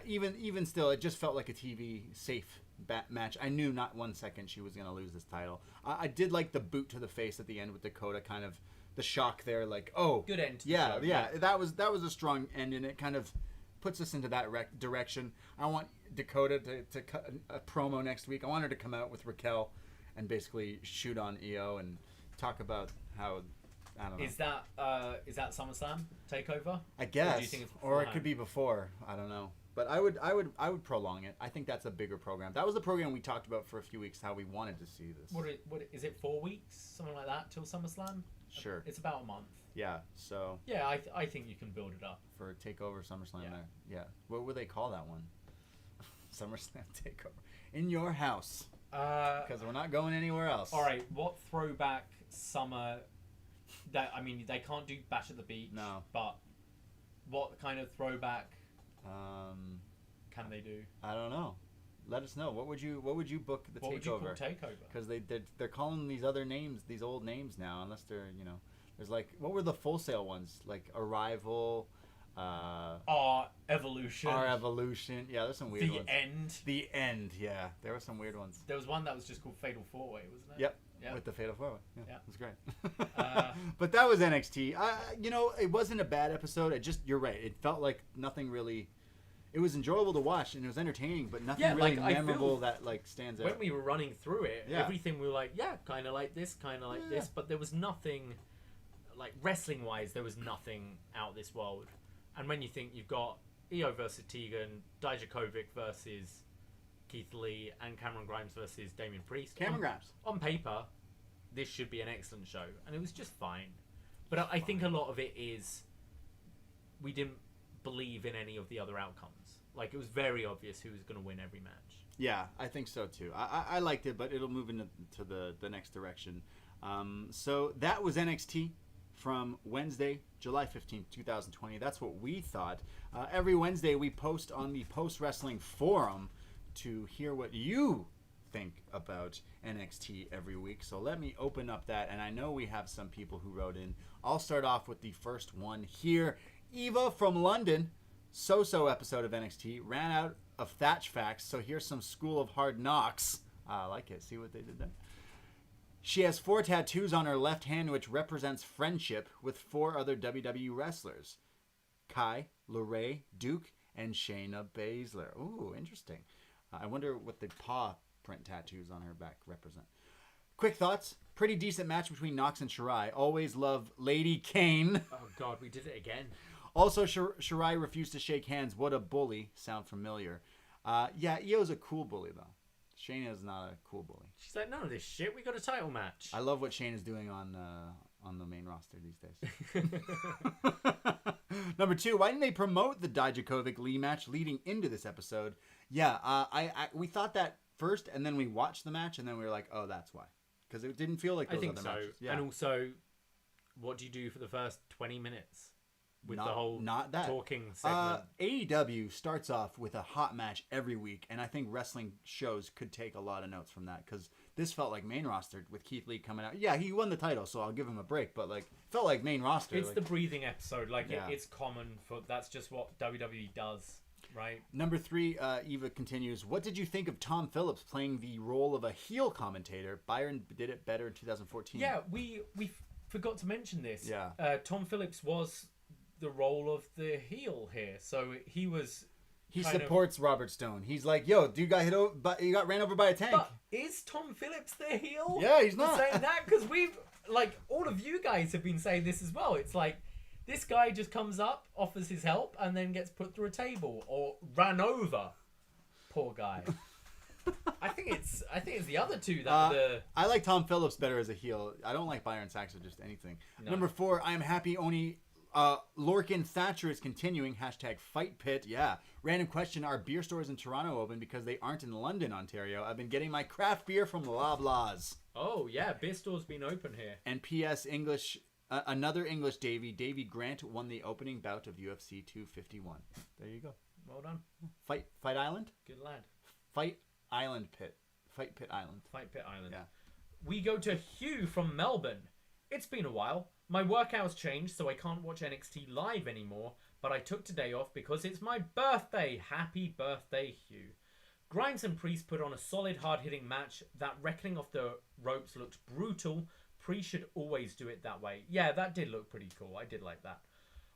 even still, it just felt like a TV safe match. I knew not 1 second she was going to lose this title. I did like the boot to the face at the end with Dakota, kind of the shock there, like, oh, good end to the show. Yeah, that was a strong end, and it kind of puts us into that direction. I want Dakota to cut a promo next week. I want her to come out with Raquel and basically shoot on Io and talk about how, I don't know. Is that SummerSlam takeover? I guess, or do you think it's or it could be before. I don't know. But I would prolong it. I think that's a bigger program. That was the program we talked about for a few weeks. How we wanted to see this. What is it? 4 weeks, something like that, till SummerSlam? Sure. It's about a month. Yeah. So. Yeah, I think you can build it up for Takeover SummerSlam. Yeah. There. Yeah. What would they call that one? SummerSlam Takeover in your house. Because we're not going anywhere else. All right. What throwback summer? That I mean, they can't do Bash at the Beach. No. But what kind of throwback? Can they do? I don't know. Let us know. What would you book the Takeover? What would you call Takeover? Because they're calling these other names, these old names now, unless they're, there's like, what were the Full Sail ones? Like Arrival, Our Evolution. Our Evolution. Yeah, there's some weird ones. End. The End, yeah. There were some weird ones. There was one that was just called Fatal 4-Way, wasn't it? Yep. Yeah. With the Fatal 4-Way. Yeah. It was great. Uh, but that was NXT. It wasn't a bad episode. You're right. It felt like nothing really... It was enjoyable to watch, and it was entertaining, but nothing really memorable that stands out. When we were running through it, Yeah. everything we were like, yeah, kind of like this, kind of like this, but there was nothing, like wrestling-wise, there was nothing out this world. And when you think you've got Io versus Tegan, Dijakovic versus Keith Lee, and Cameron Grimes versus Damian Priest. Cameron Grimes. On paper, this should be an excellent show, and it was just fine. But I think a lot of it is we didn't believe in any of the other outcomes. Like, it was very obvious who was going to win every match. Yeah, I think so too. I liked it, but it'll move into the next direction. So that was NXT from Wednesday, July 15th, 2020. That's what we thought. Every Wednesday we post on the Post Wrestling Forum to hear what you think about NXT every week. So let me open up that, and I know we have some people who wrote in. I'll start off with the first one here. Eva from London. So-so episode of NXT. Ran out of Thatch facts, so here's some School of Hard Knocks. I like it. See what they did there? She has 4 tattoos on her left hand, which represents friendship with 4 other WWE wrestlers. Kai, LeRae, Duke, and Shayna Baszler. Ooh, interesting. I wonder what the paw print tattoos on her back represent. Quick thoughts. Pretty decent match between Nox and Shirai. Always love Lady Kane. Oh, God, we did it again. Also, Shirai refused to shake hands. What a bully. Sound familiar. Yeah, Io's a cool bully, though. Shayna is not a cool bully. She's like, none of this shit. We got a title match. I love what Shayna's doing on the main roster these days. Number 2, why didn't they promote the Dijakovic Lee match leading into this episode? Yeah, we thought that first, and then we watched the match, and then we were like, oh, that's why. Because it didn't feel like those other matches. Yeah. And also, what do you do for the first 20 minutes? With the whole talking segment. AEW starts off with a hot match every week, and I think wrestling shows could take a lot of notes from that, because this felt like main roster with Keith Lee coming out. Yeah, he won the title, so I'll give him a break, but felt like main roster. It's the breathing episode. It's common for... That's just what WWE does, right? Number 3, Eva continues, what did you think of Tom Phillips playing the role of a heel commentator? Byron did it better in 2014. Yeah, we forgot to mention this. Yeah. Tom Phillips was the role of the heel here, so he was. He supports Robert Stone. He's like, "Yo, dude got got ran over by a tank." But is Tom Phillips the heel? Yeah, he's not saying that, because we've all of you guys have been saying this as well. It's like this guy just comes up, offers his help, and then gets put through a table or ran over. Poor guy. I think it's the other two that I like Tom Phillips better as a heel. I don't like Byron Saxon just anything. No. Number 4, I am happy Oni. Lorcan Thatcher is continuing. #FightPit. Yeah. Random question. Are beer stores in Toronto open because they aren't in London, Ontario? I've been getting my craft beer from Loblaws. Oh, yeah. Beer store's been open here. And P.S. English, another English Davie Grant won the opening bout of UFC 251. There you go. Well done. Fight Island? Good lad. Fight Island Pit. Fight Pit Island. Fight Pit Island. Yeah. We go to Hugh from Melbourne. It's been a while. My workout's changed, so I can't watch NXT live anymore, but I took today off because it's my birthday. Happy birthday, Hugh. Grimes and Priest put on a solid, hard-hitting match. That reckoning off the ropes looked brutal. Priest should always do it that way. Yeah, that did look pretty cool. I did like that.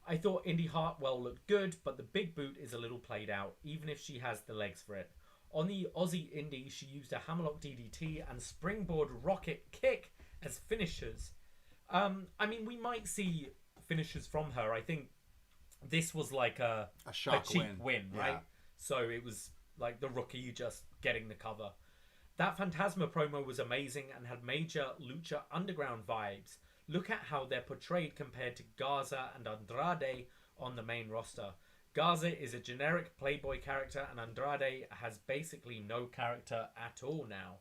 I thought Indy Hartwell looked good, but the big boot is a little played out, even if she has the legs for it. On the Aussie Indy, she used a hammerlock DDT and springboard rocket kick as finishers. I mean, we might see finishes from her. I think this was like a cheap win, right? Yeah. So it was like the rookie just getting the cover. That Phantasma promo was amazing and had major Lucha Underground vibes. Look at how they're portrayed compared to Garza and Andrade on the main roster. Garza is a generic playboy character, and Andrade has basically no character at all now.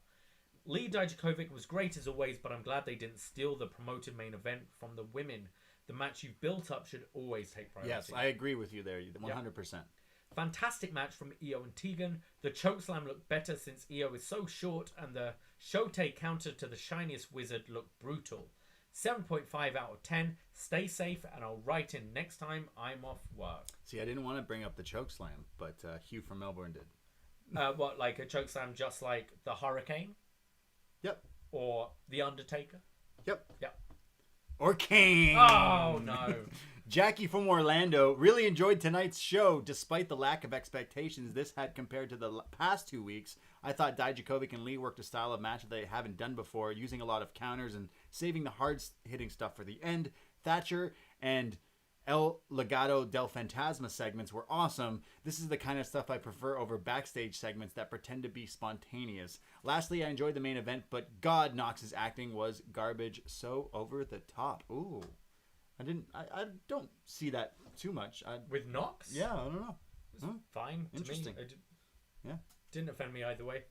Lee Dijakovic was great as always, but I'm glad they didn't steal the promoted main event from the women. The match you've built up should always take priority. Yes, I agree with you there, 100%. Yep. Fantastic match from Io and Tegan. The chokeslam looked better since Io is so short, and the Shote counter to the shiniest wizard looked brutal. 7.5 out of 10. Stay safe, and I'll write in next time I'm off work. See, I didn't want to bring up the choke slam, but Hugh from Melbourne did. What, like a choke slam just like the Hurricane? Yep. Or the Undertaker? Yep. Yep. Or Kane. Oh, no. Jackie from Orlando really enjoyed tonight's show despite the lack of expectations this had compared to the past 2 weeks. I thought Dijakovic and Lee worked a style of match that they haven't done before, using a lot of counters and saving the hard-hitting stuff for the end. Thatcher and El Legado del Fantasma segments were awesome. This is the kind of stuff I prefer over backstage segments that pretend to be spontaneous. Lastly, I enjoyed the main event, but God, Nox's acting was garbage, so over the top. Ooh. I don't see that too much. With Nox? Yeah, I don't know. It was fine to Interesting. me. Yeah. Didn't offend me either way.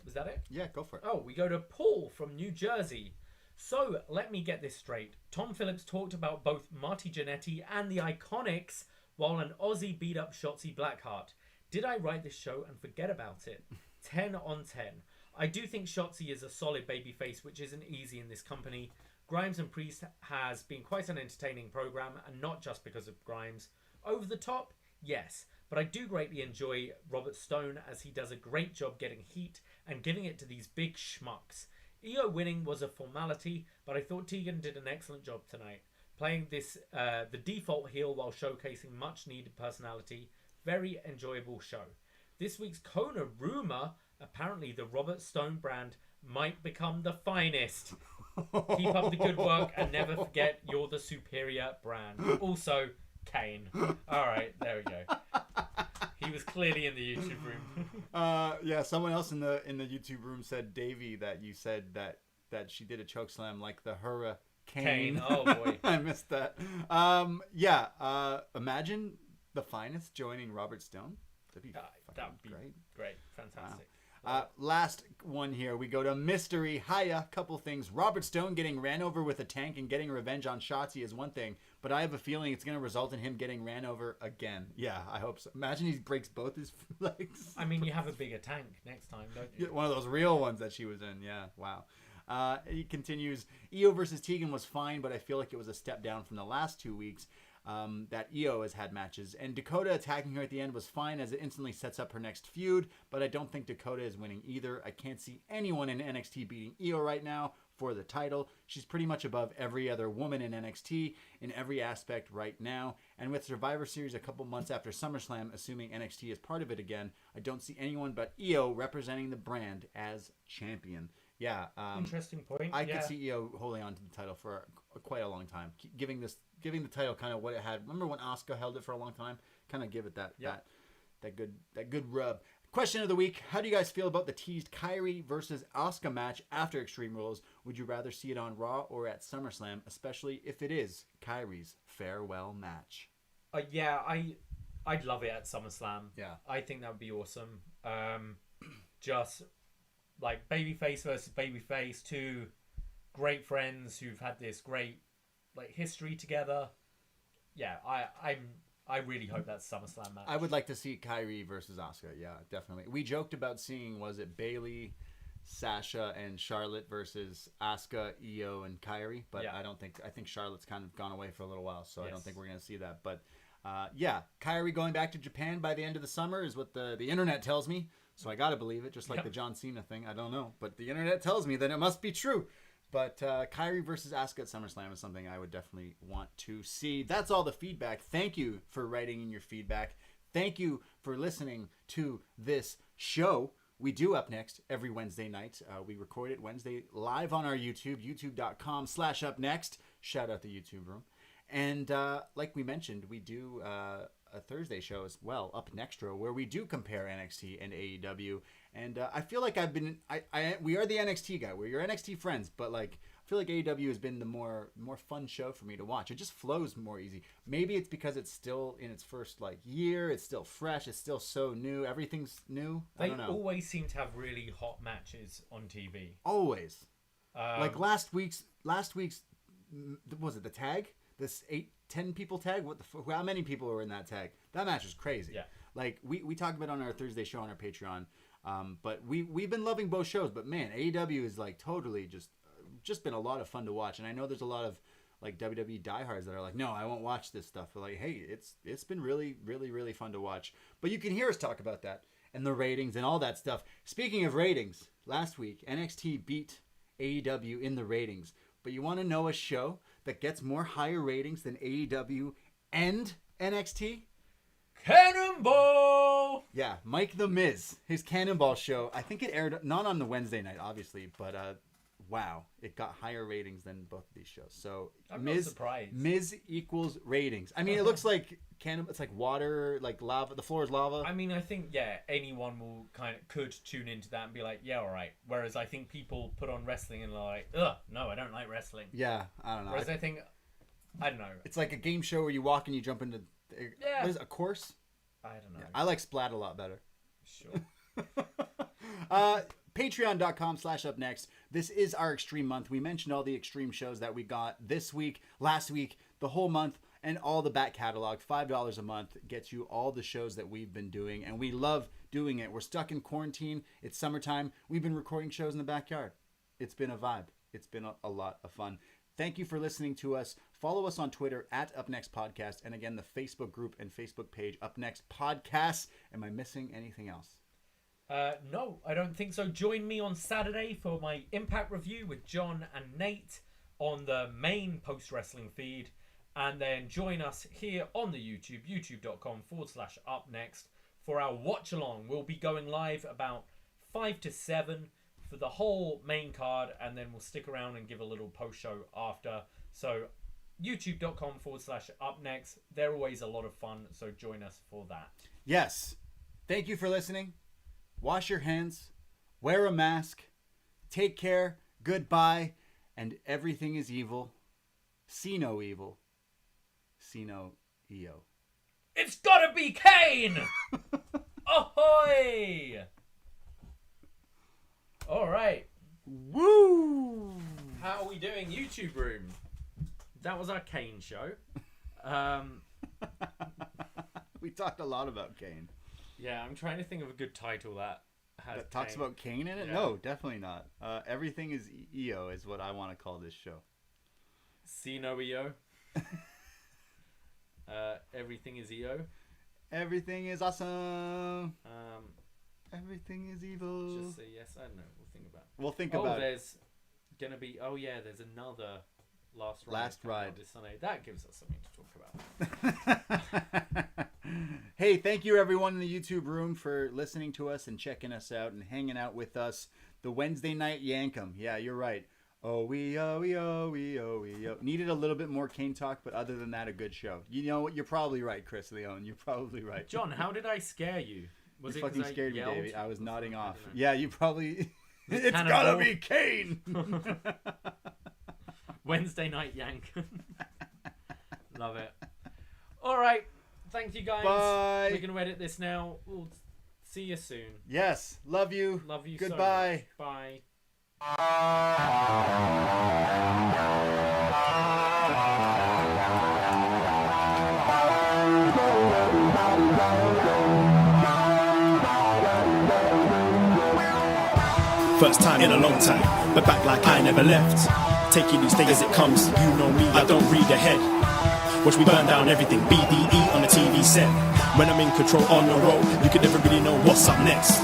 Was that it? Yeah, go for it. Oh, we go to Paul from New Jersey. So, let me get this straight. Tom Phillips talked about both Marty Jannetty and the Iconics, while an Aussie beat up Shotzi Blackheart. Did I write this show and forget about it? 10 on 10. I do think Shotzi is a solid babyface, which isn't easy in this company. Grimes and Priest has been quite an entertaining program, and not just because of Grimes. Over the top? Yes. But I do greatly enjoy Robert Stone, as he does a great job getting heat and giving it to these big schmucks. Io winning was a formality, but I thought Tegan did an excellent job tonight, playing this the default heel while showcasing much needed personality. Very enjoyable show. This week's Kona rumor, apparently the Robert Stone brand might become the finest. Keep up the good work and never forget you're the superior brand. Also, Kane. All right, there we go. He was clearly in the YouTube room. Yeah, someone else in the YouTube room said, Davie, that you said that she did a choke slam like the Hurricane. Kane. Oh boy, I missed that. Imagine the finest joining Robert Stone. That'd be great, fantastic. Wow. Last one here. We go to Mystery. Hiya. Couple things. Robert Stone getting ran over with a tank and getting revenge on Shotzi is one thing, but I have a feeling it's going to result in him getting ran over again. Yeah, I hope so. Imagine he breaks both his legs. I mean, you have a bigger tank next time, don't you? One of those real ones that she was in. Yeah, wow. He continues, Io versus Tegan was fine, but I feel like it was a step down from the last 2 weeks that Io has had matches. And Dakota attacking her at the end was fine, as it instantly sets up her next feud, but I don't think Dakota is winning either. I can't see anyone in NXT beating Io right now for the title. She's pretty much above every other woman in NXT in every aspect right now. And with Survivor Series a couple months after SummerSlam, assuming NXT is part of it again, I don't see anyone but Io representing the brand as champion. Yeah. Interesting point. I could see Io holding on to the title for quite a long time. Giving the title kind of what it had. Remember when Asuka held it for a long time? Kind of give it that good rub. Question of the week: how do you guys feel about the teased Kairi versus Asuka match after Extreme Rules? Would you rather see it on Raw or at SummerSlam, especially if it is Kairi's farewell match? I'd love it at SummerSlam. Yeah, I think that would be awesome. Just like babyface versus babyface, two great friends who've had this great history together. Yeah, I really hope that's SummerSlam match. I would like to see Kairi versus Asuka. Yeah, definitely. We joked about seeing, was it Bayley, Sasha, and Charlotte versus Asuka, Io, and Kairi, but yeah. I think Charlotte's kind of gone away for a little while, so yes. I don't think we're going to see that. But Kairi going back to Japan by the end of the summer is what the internet tells me. So I got to believe it, just like the John Cena thing. I don't know, but the internet tells me that it must be true. But Kairi versus Asuka at SummerSlam is something I would definitely want to see. That's all the feedback. Thank you for writing in your feedback. Thank you for listening to this show. We do upNXT every Wednesday night. We record it Wednesday live on our YouTube, youtube.com/upNXT. Shout out the YouTube room. And like we mentioned, we do a Thursday show as well, upNXT, where we do compare NXT and AEW. And I feel like we are the NXT guy. We're your NXT friends, but I feel like AEW has been the more fun show for me to watch. It just flows more easy. Maybe it's because it's still in its first year. It's still fresh. It's still so new. Everything's new. I don't know. They always seem to have really hot matches on TV. Always. Last week's was it the tag? This 8-10 people tag? How many people were in that tag? That match was crazy. Yeah. We talked about it on our Thursday show on our Patreon. But we've been loving both shows. But man, AEW is totally just just been a lot of fun to watch. And I know there's a lot of like WWE diehards that are like, no, I won't watch this stuff. But like, hey, it's been really, really, really fun to watch. But you can hear us talk about that and the ratings and all that stuff. Speaking of ratings, last week NXT beat AEW in the ratings. But you want to know a show that gets more higher ratings than AEW and NXT? Cannonball! Yeah, Mike the Miz, his Cannonball show. I think it aired not on the Wednesday night, obviously, but wow, it got higher ratings than both of these shows. So I'm not surprised. Miz equals ratings. I mean, it looks like it's like water, like lava. The floor is lava. I mean, I think anyone will could tune into that and be like, yeah, all right. Whereas I think people put on wrestling and are like, ugh, no, I don't like wrestling. Yeah, I don't know. Whereas I think, I don't know. It's like a game show where you walk and you jump into. Yeah. What is it, a course? I don't know. Yeah, I like Splat a lot better. Sure. Patreon.com/upNXT. This is our Extreme Month. We mentioned all the Extreme shows that we got this week, last week, the whole month, and all the back catalog. $5 a month gets you all the shows that we've been doing, and we love doing it. We're stuck in quarantine. It's summertime. We've been recording shows in the backyard. It's been a vibe. It's been a lot of fun. Thank you for listening to us. Follow us on Twitter at upNXT Podcast, and again, the Facebook group and Facebook page, upNXT Podcast. Am I missing anything else? No, I don't think so. Join me on Saturday for my Impact review with John and Nate on the main post-wrestling feed. And then join us here on the YouTube, youtube.com/upNXT for our watch-along. We'll be going live about 5 to 7 for the whole main card, and then we'll stick around and give a little post-show after. So youtube.com/upNXT. They're always a lot of fun, so join us for that. Yes. Thank you for listening. Wash your hands. Wear a mask. Take care. Goodbye. And everything is evil. See no evil. See no Io. It's gotta be Kane! Ahoy! Alright. Woo! How are we doing, YouTube room? That was our Kane show. We talked a lot about Kane. Yeah, I'm trying to think of a good title that has That talks Kane. about Kane in it? Yeah. No, definitely not. Everything is Io is what I want to call this show. See no EO. Everything is EO. Everything is awesome. Everything is evil. Just say yes. I don't know. We'll think about it. We'll think about it. There's gonna be. Oh yeah, there's another last ride this Sunday. That gives us something to talk about. Hey, thank you everyone in the YouTube room for listening to us and checking us out and hanging out with us. The Wednesday night Yankum. Yeah, you're right. Oh, we needed a little bit more Kane talk, but other than that, a good show. You know what? You're probably right, Chris Leone. You're probably right. John, how did I scare you? Was you it fucking I scared me, yelled? Davey. I was nodding off. know. Yeah, you probably. It's Cannonball. gotta be Kane. Wednesday night yank. Love it. All right. Thank you guys. Bye. We're going to edit this now. We'll see you soon. Yes, love you. Love you Goodbye. so much. Bye. First time in a long time, but back like I never left. Taking these things as it comes, you know me, I don't read ahead. Watch me burn down everything, BDE on the TV set. When I'm in control on the road, you can never really know what's up next.